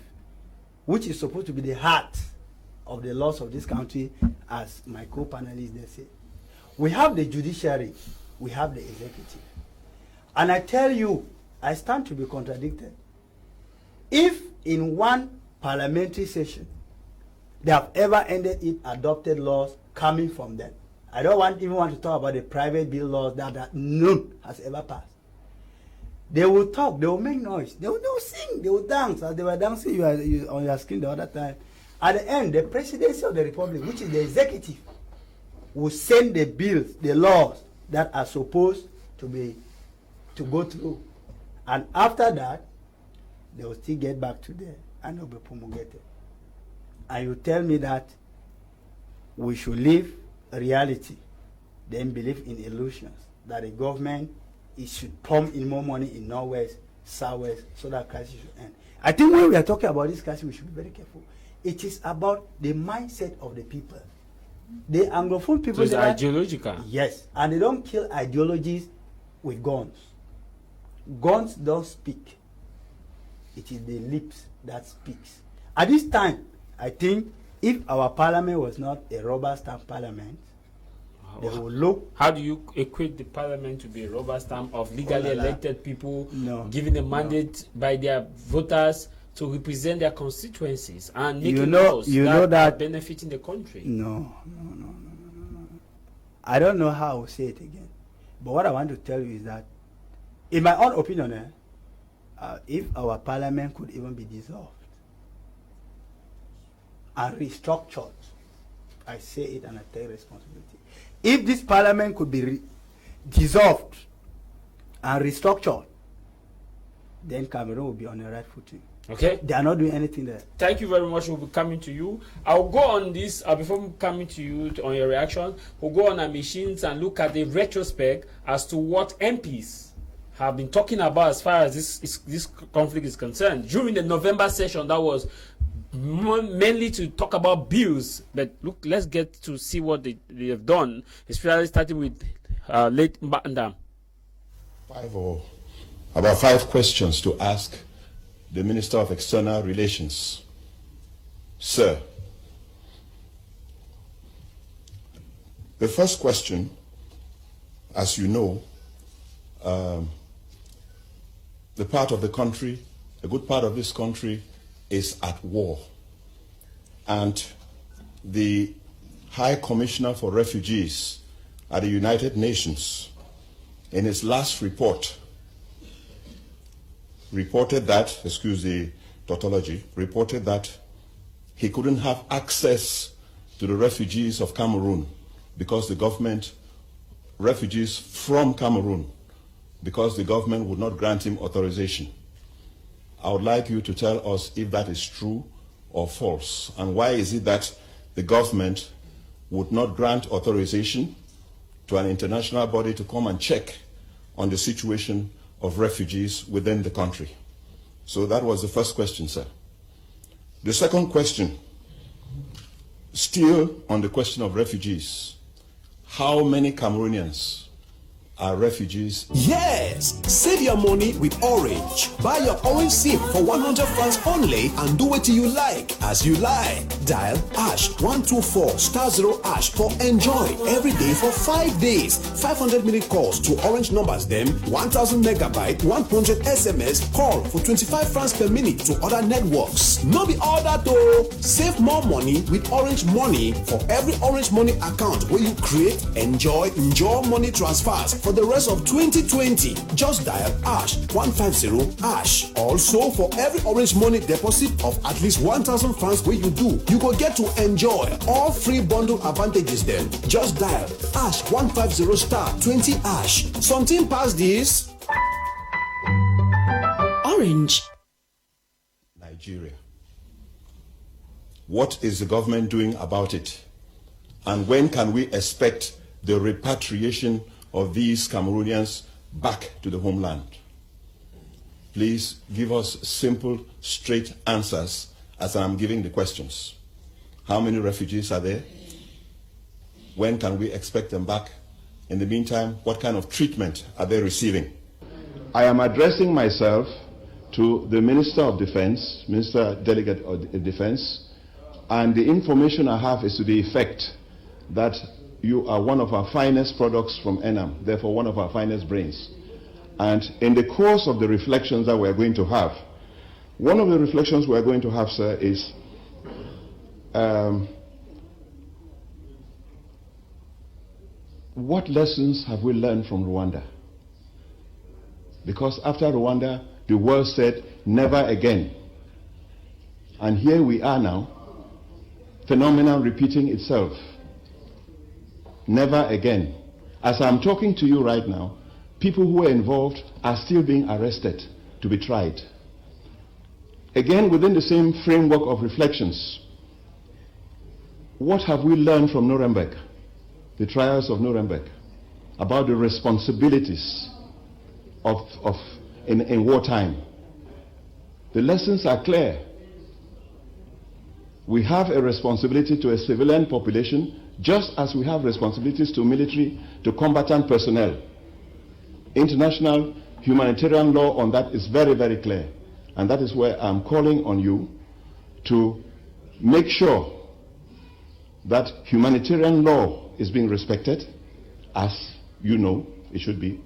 which is supposed to be the heart of the laws of this country, as my co-panelists they say. We have the judiciary, we have the executive. And I tell you, I stand to be contradicted. If in one parliamentary session they have ever ended it, adopted laws coming from them, I don't even want to talk about the private bill laws that none has ever passed. They will talk, they will make noise, they will sing, they will dance, as they were dancing on your screen the other time. At the end, the presidency of the republic, which is the executive, will send the bills, the laws that are supposed to go through. And after that, they will still get back to there and they'll be promulgated. And you tell me that we should live reality, then believe in illusions, that the government should pump in more money in Northwest, southwest so that crisis should end. I think when we are talking about this crisis, we should be very careful. It is about the mindset of the people. The Anglophone people. So it's ideological. Yes, and they don't kill ideologies with guns. Guns don't speak. It is the lips that speaks. At this time, I think if our parliament was not a rubber stamp parliament, they will look. How do you equate the parliament to be a rubber stamp of legally elected people given a mandate by their voters to represent their constituencies and making laws that are benefiting the country? No. I don't know how I will say it again. But what I want to tell you is that, in my own opinion, if our parliament could even be dissolved and restructured, I say it and I take responsibility. If this parliament could be dissolved and restructured, then Cameroon will be on the right footing. Okay. They are not doing anything there. Thank you very much. We'll be coming to you. I'll go on this, before coming to you on your reaction, we'll go on our machines and look at the retrospect as to what MPs have been talking about as far as this conflict is concerned. During the November session, that was mainly to talk about bills. But look, let's get to see what they have done, especially starting with late Mbanda. About 5 questions to ask the Minister of External Relations. Sir, the first question, as you know, the part of the country, a good part of this country is at war. And the High Commissioner for Refugees at the United Nations, in his last report, reported that, excuse the tautology, reported that he couldn't have access to the refugees of Cameroon because the government, refugees from Cameroon, because the government would not grant him authorization. I would like you to tell us if that is true or false, and why is it that the government would not grant authorization to an international body to come and check on the situation of refugees within the country. So that was the first question, sir. The second question, still on the question of refugees, how many Cameroonians are refugees? Yes! Save your money with Orange. Buy your Orange SIM for 100 francs only and do what you like, as you like. Dial #124*0# for enjoy every day for 5 days. 500-minute calls to Orange numbers them, 1000 megabyte, 100 SMS, call for 25 francs per minute to other networks. No be all that though. Save more money with Orange Money. For every Orange Money account where you create, enjoy money transfers for the rest of 2020. Just dial #150#. Also, for every Orange Money deposit of at least 1000 francs where you do, you go get to enjoy all free bundle advantages then. Just dial #150*20#. Something past this? Orange. Nigeria. What is the government doing about it? And when can we expect the repatriation of these Cameroonians back to the homeland? Please give us simple, straight answers as I'm giving the questions. How many refugees are there? When can we expect them back? In the meantime, what kind of treatment are they receiving? I am addressing myself to the Minister of Defense, Minister Delegate of Defense, and the information I have is to the effect that you are one of our finest products from ENAM, therefore one of our finest brains. And in the course of the reflections that we're going to have, one of the reflections we're going to have, sir, is what lessons have we learned from Rwanda? Because after Rwanda, the world said, never again. And here we are now, phenomenon repeating itself. Never again. As I'm talking to you right now, people who are involved are still being arrested to be tried. Again, within the same framework of reflections, what have we learned from Nuremberg, the trials of Nuremberg, about the responsibilities of in wartime. The lessons are clear. We have a responsibility to a civilian population, just as we have responsibilities to military, to combatant personnel. International humanitarian law on that is very, very clear. And that is where I'm calling on you to make sure that humanitarian law is being respected, as you know it should be.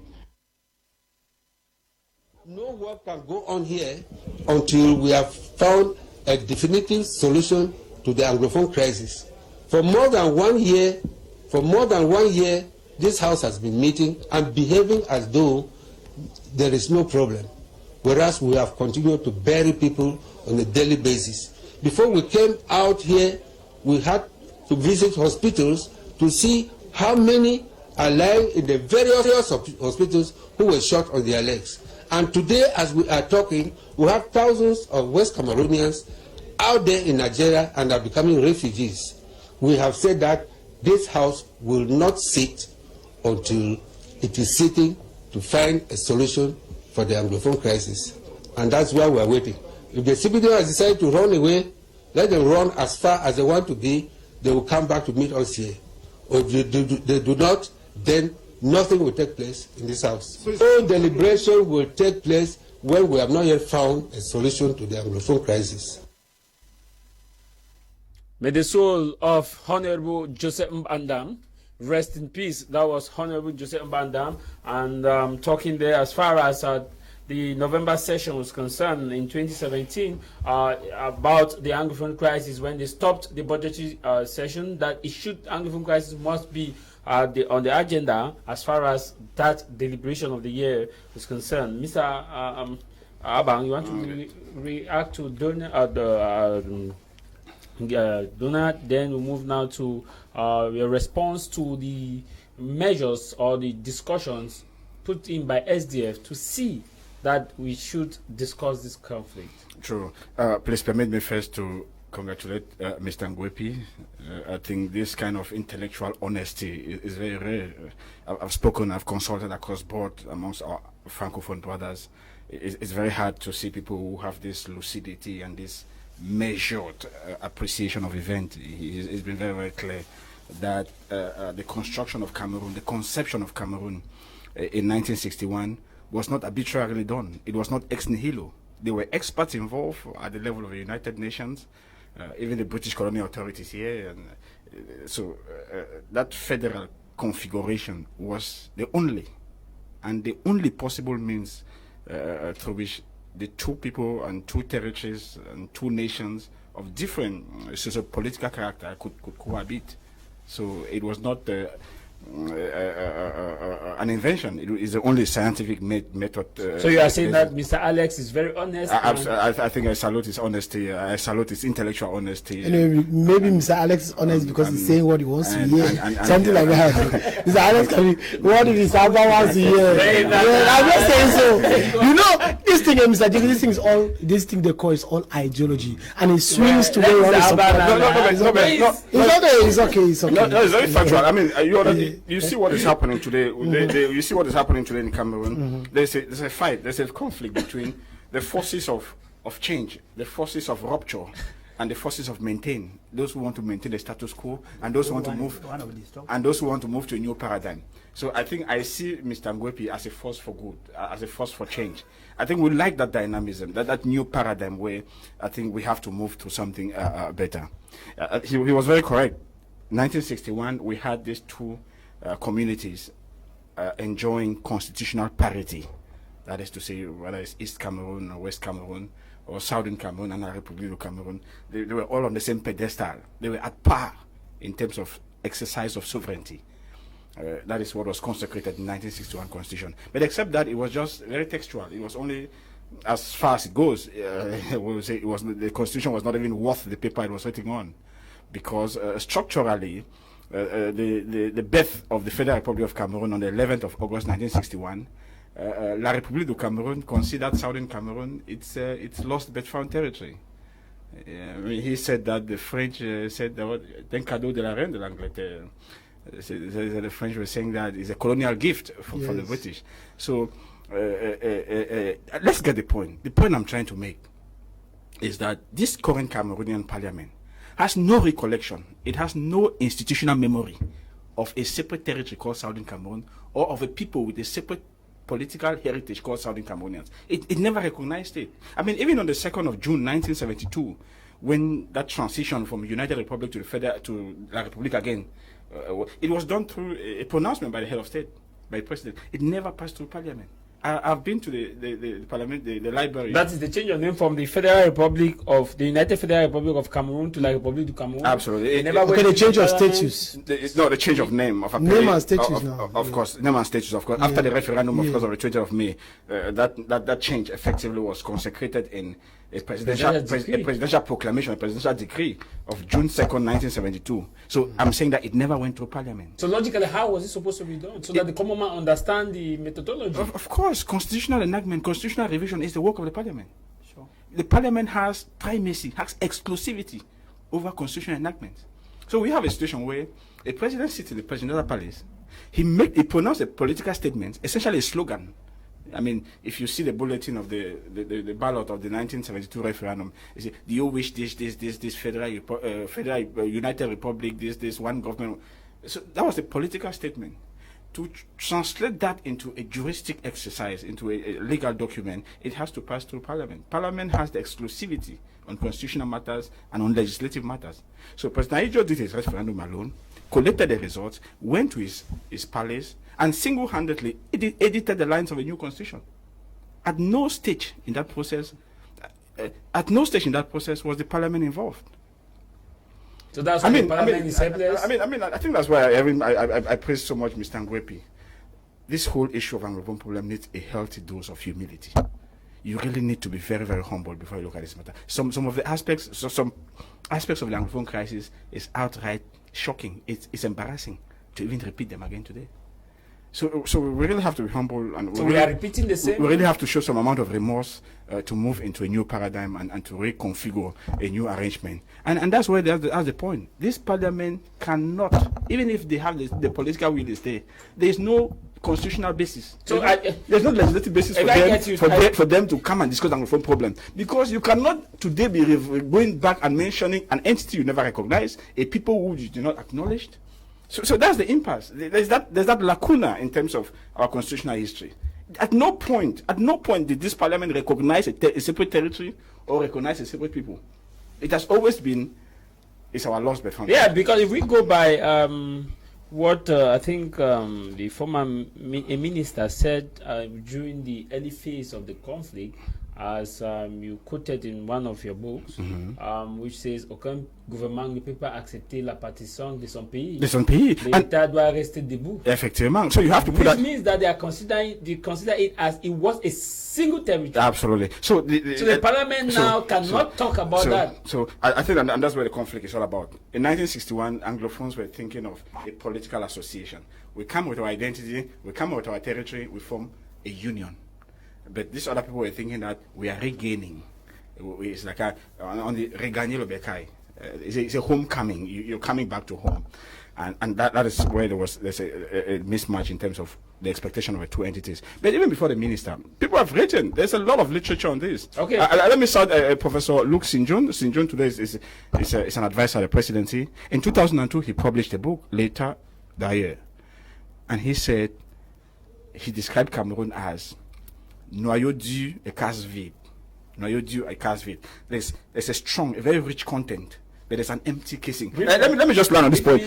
No work can go on here until we have found a definitive solution to the Anglophone crisis. For more than 1 year, this House has been meeting and behaving as though there is no problem, whereas we have continued to bury people on a daily basis. Before we came out here, we had to visit hospitals to see how many are lying in the various hospitals who were shot on their legs. And today, as we are talking, we have thousands of West Cameroonians out there in Nigeria and are becoming refugees. We have said that this House will not sit until it is sitting to find a solution for the Anglophone crisis. And that's why we are waiting. If the CPD has decided to run away, let them run as far as they want to be. They will come back to meet us here. Or if they do not, then nothing will take place in this House. No deliberation will take place when we have not yet found a solution to the Anglophone crisis. May the soul of Honorable Joseph Mbandam rest in peace. That was Honorable Joseph Mbandam, and talking there as far as the November session was concerned in 2017 about the Anglophone crisis, when they stopped the budgetary session, that Anglophone crisis must be on the agenda as far as that deliberation of the year is concerned. Mr. Abang, you want to react to Donald? Then we move now to your response to the measures or the discussions put in by SDF to see that we should discuss this conflict. True. Please permit me first to congratulate Mr. Ngwepi. I think this kind of intellectual honesty is very rare. I've consulted across board amongst our Francophone brothers. It's very hard to see people who have this lucidity and this measured appreciation of event. It's been very, very clear that the construction of Cameroon, the conception of Cameroon in 1961 was not arbitrarily done. It was not ex nihilo. There were experts involved at the level of the United Nations, even the British colonial authorities here. And so that federal configuration was the only possible means through which the two people and two territories and two nations of different socio-political character could cohabit. So it was not an invention. It is the only scientific method. So you are saying that Mr. Alex is very honest? I think I salute his honesty. I salute his intellectual honesty. Anyway, maybe Mr. Alex is honest because he's saying what he wants to hear. Something like that. Mr. Alex can be, what did Mr. Abba wants to hear? I'm not saying so. You know, this thing, Mr. Jiggy, this thing they call is all ideology. And it swings to where you want to support. It's okay. No, it's very factual. I mean, you see what is happening today. You see what is happening today in Cameroon. There's a fight. There's a conflict between the forces of change, the forces of rupture, and the forces of maintain. Those who want to maintain the status quo, and those who want to move, and those who want to move to a new paradigm. So I think I see Mr. Ngwepi as a force for good, as a force for change. I think we like that dynamism, that new paradigm where I think we have to move to something better. He was very correct. 1961, we had these two communities enjoying constitutional parity. That is to say, whether it's East Cameroon or West Cameroon or Southern Cameroon and the Republic of Cameroon, they were all on the same pedestal. They were at par in terms of exercise of sovereignty. That is what was consecrated in 1961 Constitution. But except that, it was just very textual. It was only, as far as it goes, we'll say the Constitution was not even worth the paper it was written on, because structurally, the birth of the Federal Republic of Cameroon on the 11th of August 1961, La République du Cameroun considered Southern Cameroon its lost but found territory. I mean, he said that the French said that un cadeau de la reine de l'Angleterre. The French were saying that it's a colonial gift for the British. So let's get the point. The point I'm trying to make is that this current Cameroonian parliament has no recollection. It has no institutional memory of a separate territory called Southern Cameroon or of a people with a separate political heritage called Southern Cameroonians. It never recognized it. I mean, even on the 2nd of June 1972, when that transition from United Republic to the Federal to La Republique again, it was done through a pronouncement by the head of state, by the president. It never passed through parliament. I've been to the parliament, the library. That is the change of name from the Federal Republic of the United Federal Republic of Cameroon to La Republique du Cameroun. Absolutely. The change of status. The change of name of name and status now. Of course, name and status. Of course, after the referendum, of course, of the 20th of May, that change effectively was consecrated in a presidential proclamation, a presidential decree of June 2nd, 1972. So I'm saying that it never went through parliament. So logically, how was it supposed to be done? So that the common man understand the methodology? Of course, constitutional enactment, constitutional revision is the work of the parliament. Sure. The parliament has primacy, has exclusivity over constitutional enactment. So we have a situation where a president sits in the presidential palace, he pronounced a political statement, essentially a slogan. I mean, if you see the bulletin of the ballot of the 1972 referendum, you see, do you wish this federal United Republic, this one government? So that was a political statement. To translate that into a juristic exercise, into a legal document, it has to pass through parliament. Parliament has the exclusivity on constitutional matters and on legislative matters. So President Ijo did his referendum alone, collected the results, went to his palace, and single-handedly edited the lines of a new constitution. At no stage in that process, was the parliament involved. So that's why the parliament is helpless. I think that's why I praise so much Mr. Ngwepi. This whole issue of Anglophone problem needs a healthy dose of humility. You really need to be very, very humble before you look at this matter. Some of the aspects, some aspects of the Anglophone crisis is outright shocking. It's embarrassing to even repeat them again today. So we really have to be humble, and we are repeating the same. We really have to show some amount of remorse to move into a new paradigm and to reconfigure a new arrangement. And that's where that's the point. This parliament cannot, even if they have the political will is there is no constitutional basis. So there's no legislative basis for them to come and discuss the Anglophone problem, because you cannot today be going back and mentioning an entity you never recognized, a people who you do not acknowledge. So that's the impasse. There's that lacuna in terms of our constitutional history. At no point did this parliament recognize a separate territory or recognize a separate people. It has always been, it's our lost but found. Yeah, because if we go by what I think the former minister said during the early phase of the conflict, as you quoted in one of your books, which says aucun gouvernement ne peut pas accepter la partition de son pays. L'État doit rester debout. Effectivement. So you have to put that. Which means that they consider it as it was a single territory. Absolutely. So the parliament now cannot talk about that. So I think and that's where the conflict is all about. In 1961, Anglophones were thinking of a political association. We come with our identity, we come with our territory, we form a union. But these other people were thinking that we are regaining. It's like on the regagner le bécaye. It's a homecoming. You're coming back to home, and that is where there's a mismatch in terms of the expectation of the two entities. But even before the minister, people have written. There's a lot of literature on this. Okay. Let me start. Professor Luke Sinjun. Sinjun today is an advisor at the presidency. In 2002, he published a book later that year, and he said he described Cameroon as noyau dur et case vide. Noyau dur et case vide. There's a strong, a very rich content, but there's an empty casing. Let me just land on this point.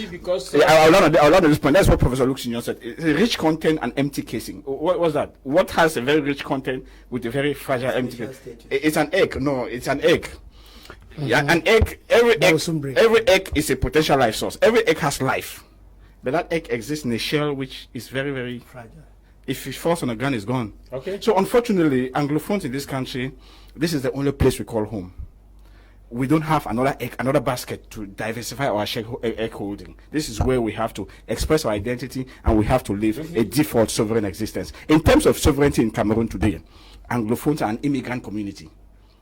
I'll land on this point. That's what Professor Luke Senior said. It's a rich content and empty casing. What was that? What has a very rich content with a very fragile empty casing? It's an egg. No, it's an egg. Yeah, an egg. Every egg is a potential life source. Every egg has life, but that egg exists in a shell which is very, very fragile. If it falls on the ground, it's gone. Okay. So unfortunately, Anglophones in this country, this is the only place we call home. We don't have another egg, another basket to diversify our egg holding. This is where we have to express our identity, and we have to live a default sovereign existence. In terms of sovereignty in Cameroon today, Anglophones are an immigrant community.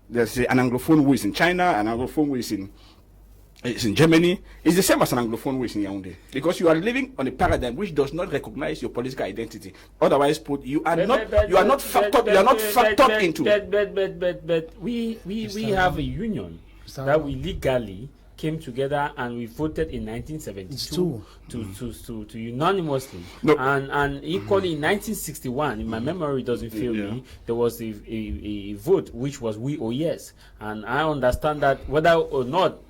There's an Anglophone who is in China, an Anglophone who is in it's in Germany. It's the same as an Anglophone who is in Yaoundé, because you are living on a paradigm which does not recognize your political identity. Otherwise, put you are not factored into. But we have a union that we legally came together and we voted in 1972 to unanimously. No. And equally in 1961, if my memory doesn't fail me, there was a vote which was we or yes. And I understand that whether or not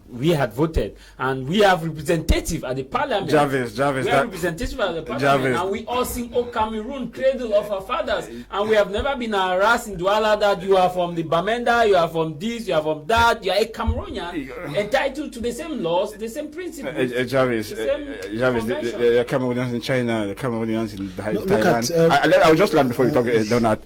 we had voted, and we have representative at the parliament. Jarvis, we have representative at the parliament, and we all sing, "Oh Cameroon, cradle of our fathers." And we have never been harassed in Douala that you are from the Bamenda, you are from this, you are from that. You are a Cameroonian, entitled to the same laws, the same principles. Jarvis, the Cameroonians in China, the Cameroonians in Thailand. I'll just land before you talk, Donald.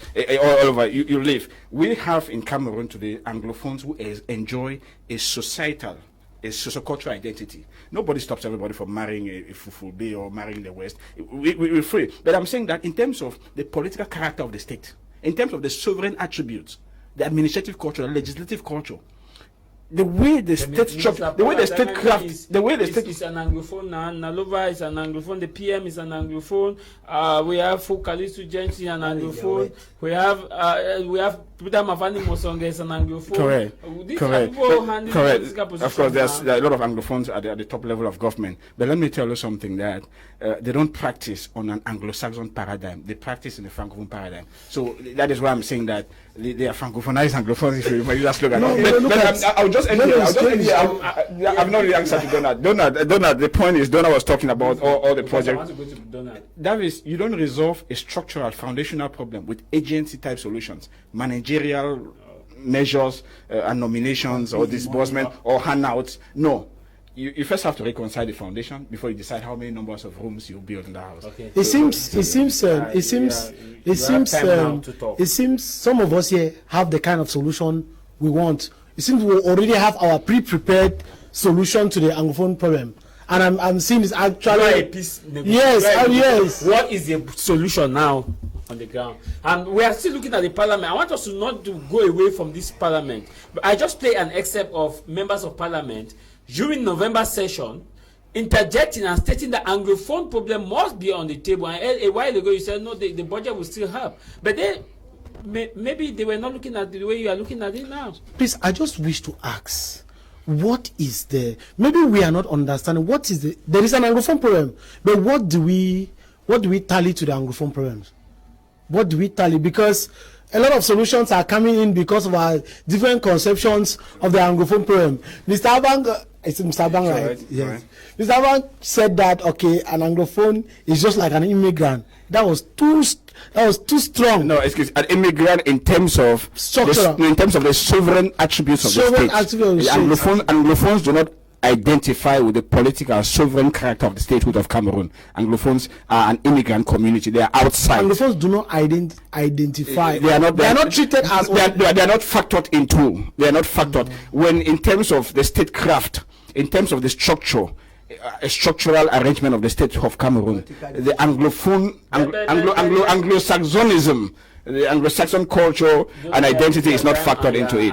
All over, you live. We have in Cameroon today Anglophones who enjoy a societal, a sociocultural identity. Nobody stops everybody from marrying a Fulbe or marrying the West. We're free. But I'm saying that in terms of the political character of the state, in terms of the sovereign attributes, the administrative culture, the legislative culture, the way the state structure, the way the state craft, the way the state is an Anglophone now. Nalova is an Anglophone. The PM is an Anglophone. We have Fukalisu Gentry an Anglophone. We have Peter Mavani Mosonga is an Anglophone. Correct. Of course, there are a lot of Anglophones at the top level of government. But let me tell you something that they don't practice on an Anglo-Saxon paradigm. They practice in a Francophone paradigm. So that is why I'm saying that they are Francophonized Anglophones. If you use that slogan, I'll just end here. I've not really answered to Donald. Donald. The point is, Donald was talking about all the projects. I want to go to Donald. That is, you don't resolve a structural, foundational problem with agency-type solutions, managerial measures and nominations or disbursement or handouts. No. You first have to reconcile the foundation before you decide how many numbers of rooms you build in the house. Okay. It seems some of us here have the kind of solution we want. It seems we already have our pre-prepared solution to the Anglophone problem. And I'm seeing this actually. Yes. What is the solution now on the ground? And we are still looking at the parliament. I want us to not to go away from this parliament. But I just play an excerpt of members of parliament during November session interjecting and stating the Anglophone problem must be on the table. And a while ago you said no, the budget will still help. But maybe they were not looking at the way you are looking at it now. Please, I just wish to ask, what is the, maybe we are not understanding, what is the, there is an Anglophone problem, but what do we tally to the Anglophone problems? What do we tally? Because a lot of solutions are coming in because of our different conceptions of the Anglophone problem. Mr. Abang, it's Mr. Abang, right? Yes. Right. Mr. Abang said that, okay, an Anglophone is just like an immigrant. That was too strong. No, excuse, an immigrant in terms of the sovereign attributes of the state. Anglophones do not identify with the political sovereign character of the statehood of Cameroon. Anglophones are an immigrant community. They are outside. Anglophones do not identify. They are not treated as. They are not factored into. They are not factored when, in terms of the statecraft, in terms of the structure, a structural arrangement of the state of Cameroon, the Anglophone, Anglo-Saxonism, the Anglo-Saxon culture and identity is not factored into it.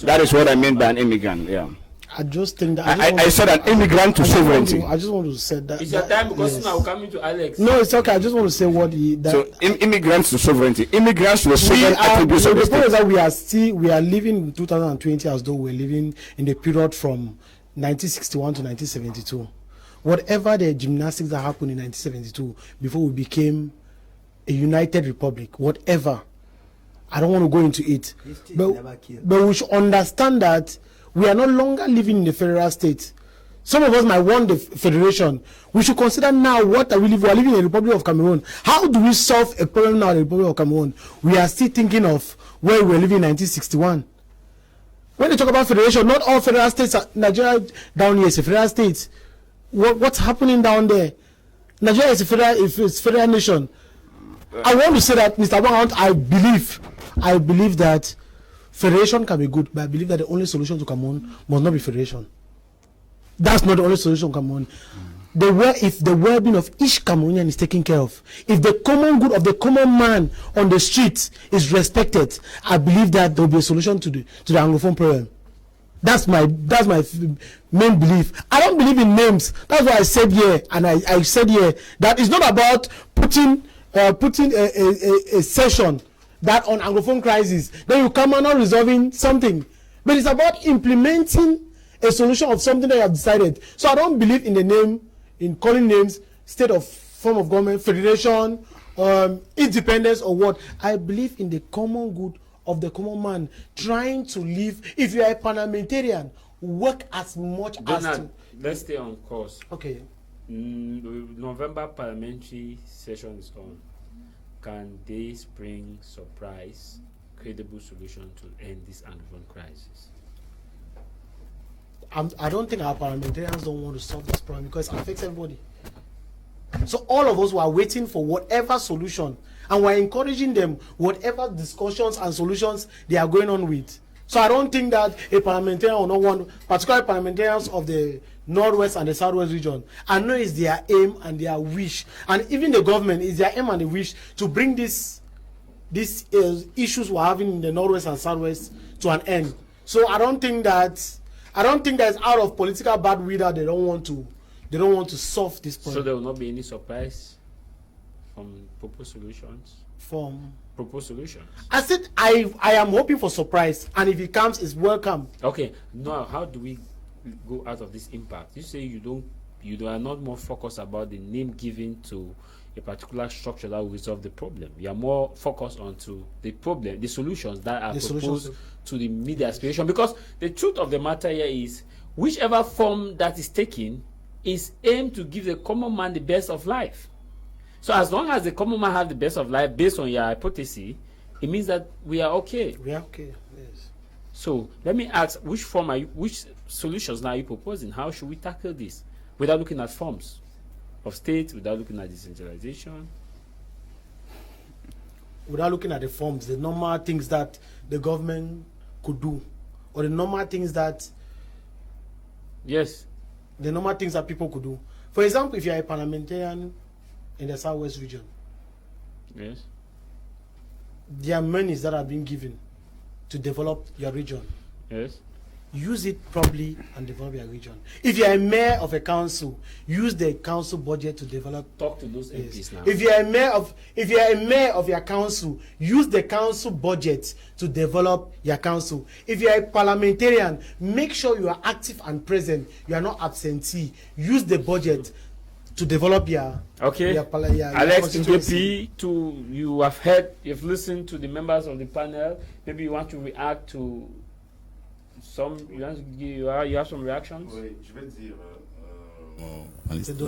That is what I mean by an immigrant. Yeah. I just think that I said an immigrant to sovereignty. I just want to say that. It's your time because now coming to Alex. No, it's okay. I just want to say what so immigrants to sovereignty, immigrants to the sovereign attributes of the state. The point is that we are living in 2020 as though we're living in the period from 1961 to 1972. Whatever the gymnastics that happened in 1972 before we became a united republic, whatever, I don't want to go into it. But we should understand that we are no longer living in the federal state. Some of us might want the federation. We should consider now what are we living? We are living in the Republic of Cameroon. How do we solve a problem now in the Republic of Cameroon? We are still thinking of where we were living in 1961. When they talk about federation, not all federal states are, Nigeria down here is a federal state. What's happening down there? Nigeria is a federal nation. I want to say that, Mr. Wang, I believe that federation can be good, but I believe that the only solution to Cameroon must not be federation. That's not the only solution to Cameroon. If the well-being of each Cameroonian is taken care of, if the common good of the common man on the street is respected, I believe that there will be a solution to the Anglophone problem. That's my main belief. I don't believe in names. That's why I said here, and I said here that it's not about putting a session that on Anglophone crisis, then you come and not resolving something, but it's about implementing a solution of something that you have decided. So I don't believe in the name, in calling names, state of form of government, federation, independence or what. I believe in the common good of the common man, trying to live. If you are a parliamentarian, work as much as to... Let's stay on course. Okay. November parliamentary session is on. Can they bring surprise, credible solution to end this Anglophone crisis? I don't think our parliamentarians don't want to solve this problem because it affects everybody. So all of us were waiting for whatever solution, and we're encouraging them whatever discussions and solutions they are going on with. So I don't think that a parliamentarian will not want, particularly parliamentarians of the Northwest and the Southwest region, I know it's their aim and their wish, and even the government is their aim and the wish to bring these issues we're having in the Northwest and Southwest to an end. So I don't think that it's out of political bad will that they don't want to solve this problem. So there will not be any surprise from proposed solutions? From proposed solutions? I said I am hoping for surprise, and if it comes, it's welcome. Okay. Now, how do we go out of this impact? You say you are not more focused about the name given to a particular structure that will resolve the problem. You are more focused on to the problem, the solutions that are proposed to the media aspiration. Because the truth of the matter here is, whichever form that is taken is aimed to give the common man the best of life. So as long as the common man has the best of life based on your hypothesis, it means that we are okay. We are okay. Yes. So let me ask, which solutions now are you proposing? How should we tackle this without looking at forms of state, without looking at decentralization? Without looking at the forms, the normal things that the government could do, or the normal things that... Yes. The normal things that people could do. For example, if you are a parliamentarian in the Southwest region, yes, there are monies that are being given to develop your region. Yes. Use it properly and develop your region. If you are a mayor of a council, use the council budget to develop. Talk to those MPs now. If you are a mayor of your council, use the council budget to develop your council. If you are a parliamentarian, make sure you are active and present. You are not absentee. Use the budget to develop your Alex Ngopi, you've listened to the members of the panel. Maybe you want to react to you have some reactions? Oui, je vais dire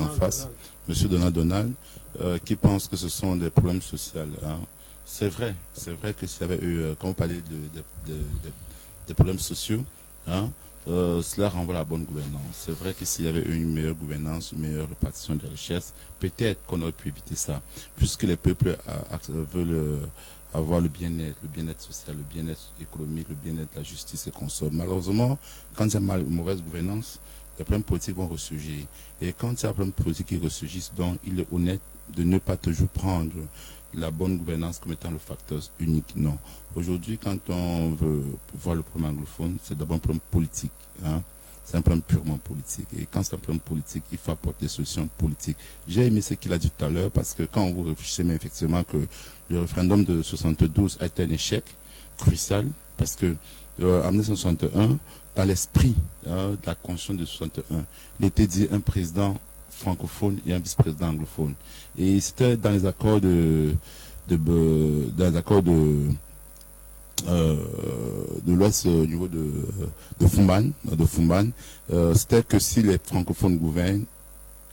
en face, Monsieur Donald, qui pense que ce sont des problèmes sociaux. Hein. C'est vrai que s'il y avait eu, quand vous parlez des problèmes sociaux, hein, cela renvoie à la bonne gouvernance. C'est vrai que s'il y avait eu une meilleure gouvernance, une meilleure répartition des richesses, peut-être qu'on aurait pu éviter ça, puisque les peuples veulent avoir le bien-être social, le bien-être économique, le bien-être, la justice et consomme. Malheureusement, quand il y a une mauvaise gouvernance, les problèmes politiques vont ressurgir. Et quand il y a des problèmes politiques qui ressurgissent, donc il est honnête de ne pas toujours prendre la bonne gouvernance comme étant le facteur unique. Non. Aujourd'hui, quand on veut voir le problème anglophone, c'est d'abord un problème politique. Hein. C'est un problème purement politique. Et quand c'est un problème politique, il faut apporter des solutions politiques. J'ai aimé ce qu'il a dit tout à l'heure, parce que quand vous réfléchissez, mais effectivement que le référendum de 72 a été un échec crucial, parce que en 1961, dans l'esprit de la Constitution de 61, il était dit un président francophone et un vice-président anglophone. Et c'était dans les accords de l'Ouest au niveau de Fumban, c'était que si les francophones gouvernent,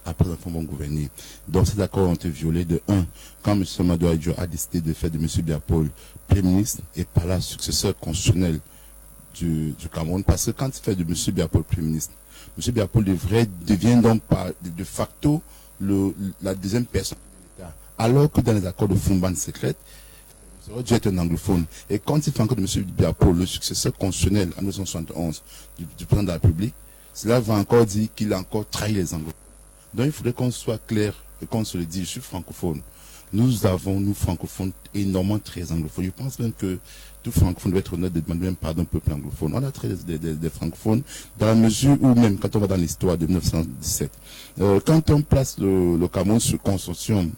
après les francophones vont gouverner. Donc ces accords ont été violés de 1. Quand M. Mamadou Adjo a décidé de faire de M. Biapol Premier ministre et par là successeur constitutionnel du Cameroun, parce que quand il fait de M. Biapol Premier ministre, M. Biapol devient donc de facto la deuxième personne de l'État. Alors que dans les accords de Fumban secrète, il aurait dû être un anglophone. Et quand il fait encore de M. Biapol, le successeur constitutionnel en 1971 du président de la République, cela va encore dire qu'il a encore trahi les anglophones. Donc il faudrait qu'on soit clair et qu'on se le dise, je suis francophone. nous avons, nous francophones, énormément très anglophones. Je pense même que tout francophone doit être honnête de demander même pardon au peuple anglophone. On a très des francophones, dans la mesure où même, quand on va dans l'histoire de 1917, quand on place le Cameroun sur consortium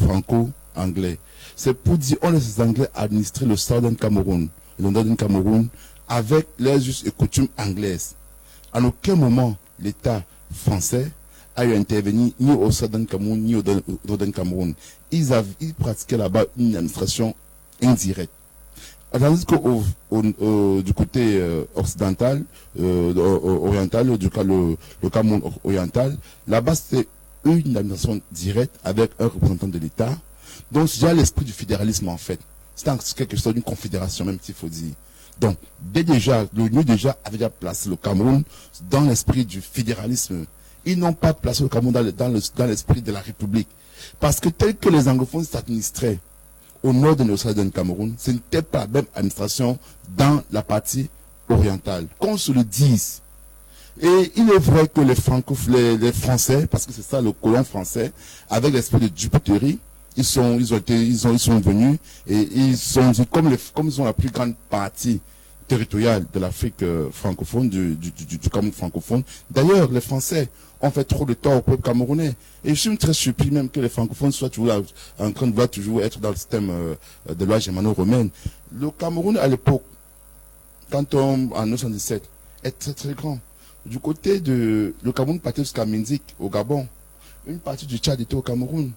franco-anglais, c'est pour dire on laisse les Anglais administrer le Southern Cameroun, le Northern Cameroun, avec les us et coutumes anglaises. À aucun moment, l'État français a eu intervenu ni au Southern Cameroun ni au Northern Cameroun. Ils pratiquaient là-bas une administration indirecte. Tandis que du côté occidental, oriental, du cas le Cameroun oriental, là-bas c'est une administration directe avec un représentant de l'État. Donc il y a l'esprit du fédéralisme en fait. C'est quelque chose d'une confédération même s'il faut dire. Donc l'ONU déjà avait déjà placé le Cameroun dans l'esprit du fédéralisme. Ils n'ont pas placé le Cameroun dans l'esprit de la République. Parce que tel que les anglophones s'administraient au nord de l'Océan Cameroun, ce n'était pas la même administration dans la partie orientale. Qu'on se le dise. Et il est vrai que les Français, parce que c'est ça le colon français, avec l'esprit de dupeterie, ils sont venus et ils sont comme ils ont la plus grande partie territoriale de l'Afrique francophone, du Cameroun francophone. D'ailleurs, les Français ont fait trop de tort au peuple camerounais. Et je suis très surpris même que les francophones soient toujours en train de vouloir toujours être dans le système de loi germano-romaine. Le Cameroun à l'époque, en 1917, est très très grand. Du côté de le Cameroun partait jusqu'à Minzik, au Gabon. Une partie du Tchad était au Cameroun.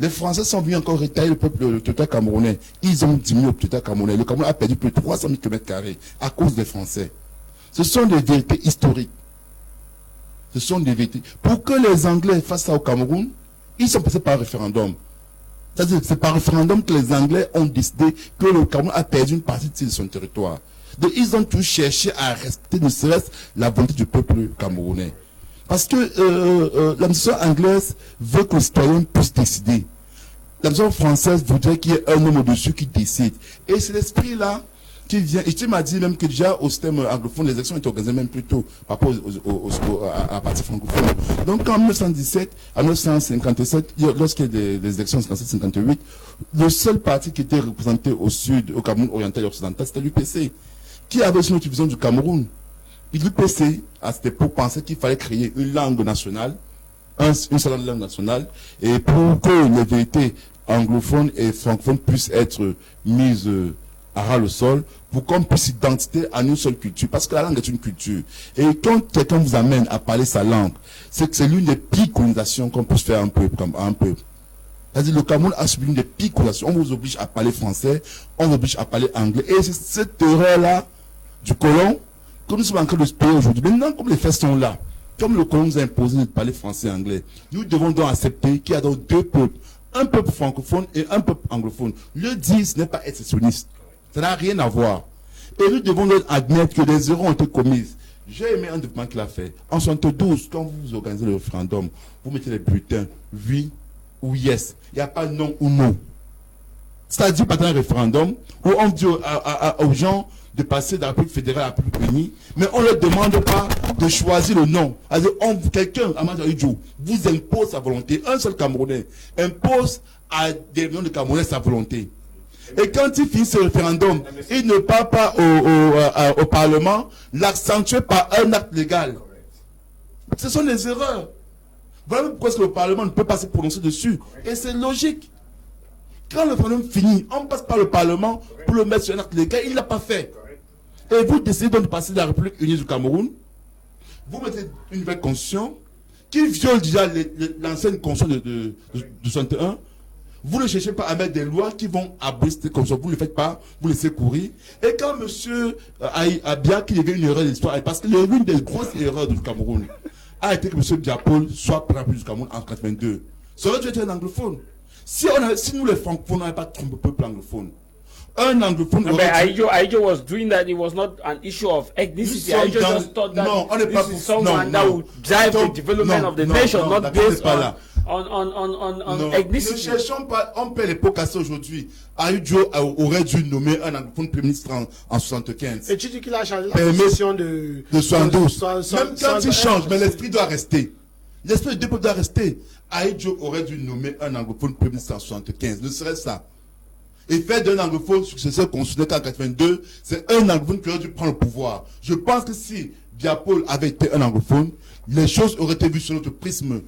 Les Français sont venus encore retailler le territoire camerounais. Ils ont diminué le territoire camerounais. Le Cameroun a perdu plus de 300 000 km² à cause des Français. Ce sont des vérités historiques. Ce sont des vérités. Pour que les Anglais fassent ça au Cameroun, ils sont passés par référendum. C'est-à-dire que c'est par référendum que les Anglais ont décidé que le Cameroun a perdu une partie de son territoire. Donc ils ont tous cherché à respecter ne serait-ce la volonté du peuple camerounais. Parce que l'administration anglaise veut que les citoyens puissent décider. L'administration française voudrait qu'il y ait un homme au-dessus qui décide. Et c'est l'esprit-là qui vient. Et tu m'as dit même que déjà au système anglophone, les élections étaient organisées même plus tôt par rapport à la partie francophone. Donc en 1917, en 1957, lorsqu'il y a des élections en 1957-58, le seul parti qui était représenté au sud, au Cameroun oriental et occidental, c'était l'UPC, qui avait aussi une autre vision du Cameroun. L'UPC, à cette époque, pensait qu'il fallait créer une langue nationale, une seule langue nationale, et pour que les vérités anglophones et francophones puissent être mises à ras le sol, pour qu'on puisse s'identifier à une seule culture, parce que la langue est une culture. Et quand quelqu'un vous amène à parler sa langue, c'est que c'est l'une des pires colonisations qu'on puisse faire à un peuple. C'est-à-dire le Cameroun a subi une des pires colonisations. On vous oblige à parler français, on vous oblige à parler anglais. Et c'est cette erreur-là du colon que nous sommes en train de se payer aujourd'hui. Maintenant, comme les faits sont là, comme le colon nous a imposé de parler français et anglais, nous devons donc accepter qu'il y a donc deux peuples, un peuple francophone et un peuple anglophone. Le dire, ce n'est pas être sioniste. Ça n'a rien à voir. Et nous devons donc admettre que des erreurs ont été commises. J'ai aimé un document qu'il a fait. En 1972, quand vous organisez le référendum, vous mettez les bulletins oui ou yes. Il n'y a pas non ou non. C'est-à-dire, pas un référendum où on dit aux gens de passer de la République fédérale à la République unie, mais on ne leur demande pas de choisir le nom. Quelqu'un, vous impose sa volonté. Un seul Camerounais impose à des millions de Camerounais sa volonté. Et quand il finit ce référendum, il ne part pas au Parlement, l'accentuer par un acte légal. Ce sont des erreurs. Voilà pourquoi le Parlement ne peut pas se prononcer dessus. Et c'est logique. Quand le référendum finit, on passe par le Parlement pour le mettre sur un acte légal. Il ne l'a pas fait. Et vous décidez donc de passer de la République unie du Cameroun. Vous mettez une nouvelle constitution qui viole déjà l'ancienne constitution de 61. Vous ne cherchez pas à mettre des lois qui vont abolir cette constitution. Vous ne le faites pas, vous laissez courir. Et quand M. Abia, qui avait une erreur de l'histoire, parce que l'une des grosses erreurs du Cameroun a été que M. Diapol soit président du Cameroun en 82. Ça aurait dû être un anglophone. Si nous les francophones n'avaient pas trompé le peuple anglophone, un anglophone. But Aijo was doing that. It was not an issue of ethnicity. Aijo just thought that this is someone that would drive the development of the nation, not based on ethnicity. Ne cherchons pas. On peut l'époque à ça aujourd'hui. Aijo aurait dû nommer un anglophone premier ministre en 75. Et tu dis qu'il a changé la position de 72. Même quand il change, mais l'esprit doit rester. L'esprit du peuple doit rester. Aïdjo aurait dû nommer un anglophone premier ministre en 1975, ne serait-ce ça. Et faire d'un anglophone successeur constitutionnel en 1982, c'est un anglophone qui aurait dû prendre le pouvoir. Je pense que si Biapol avait été un anglophone, les choses auraient été vues sur notre prisme.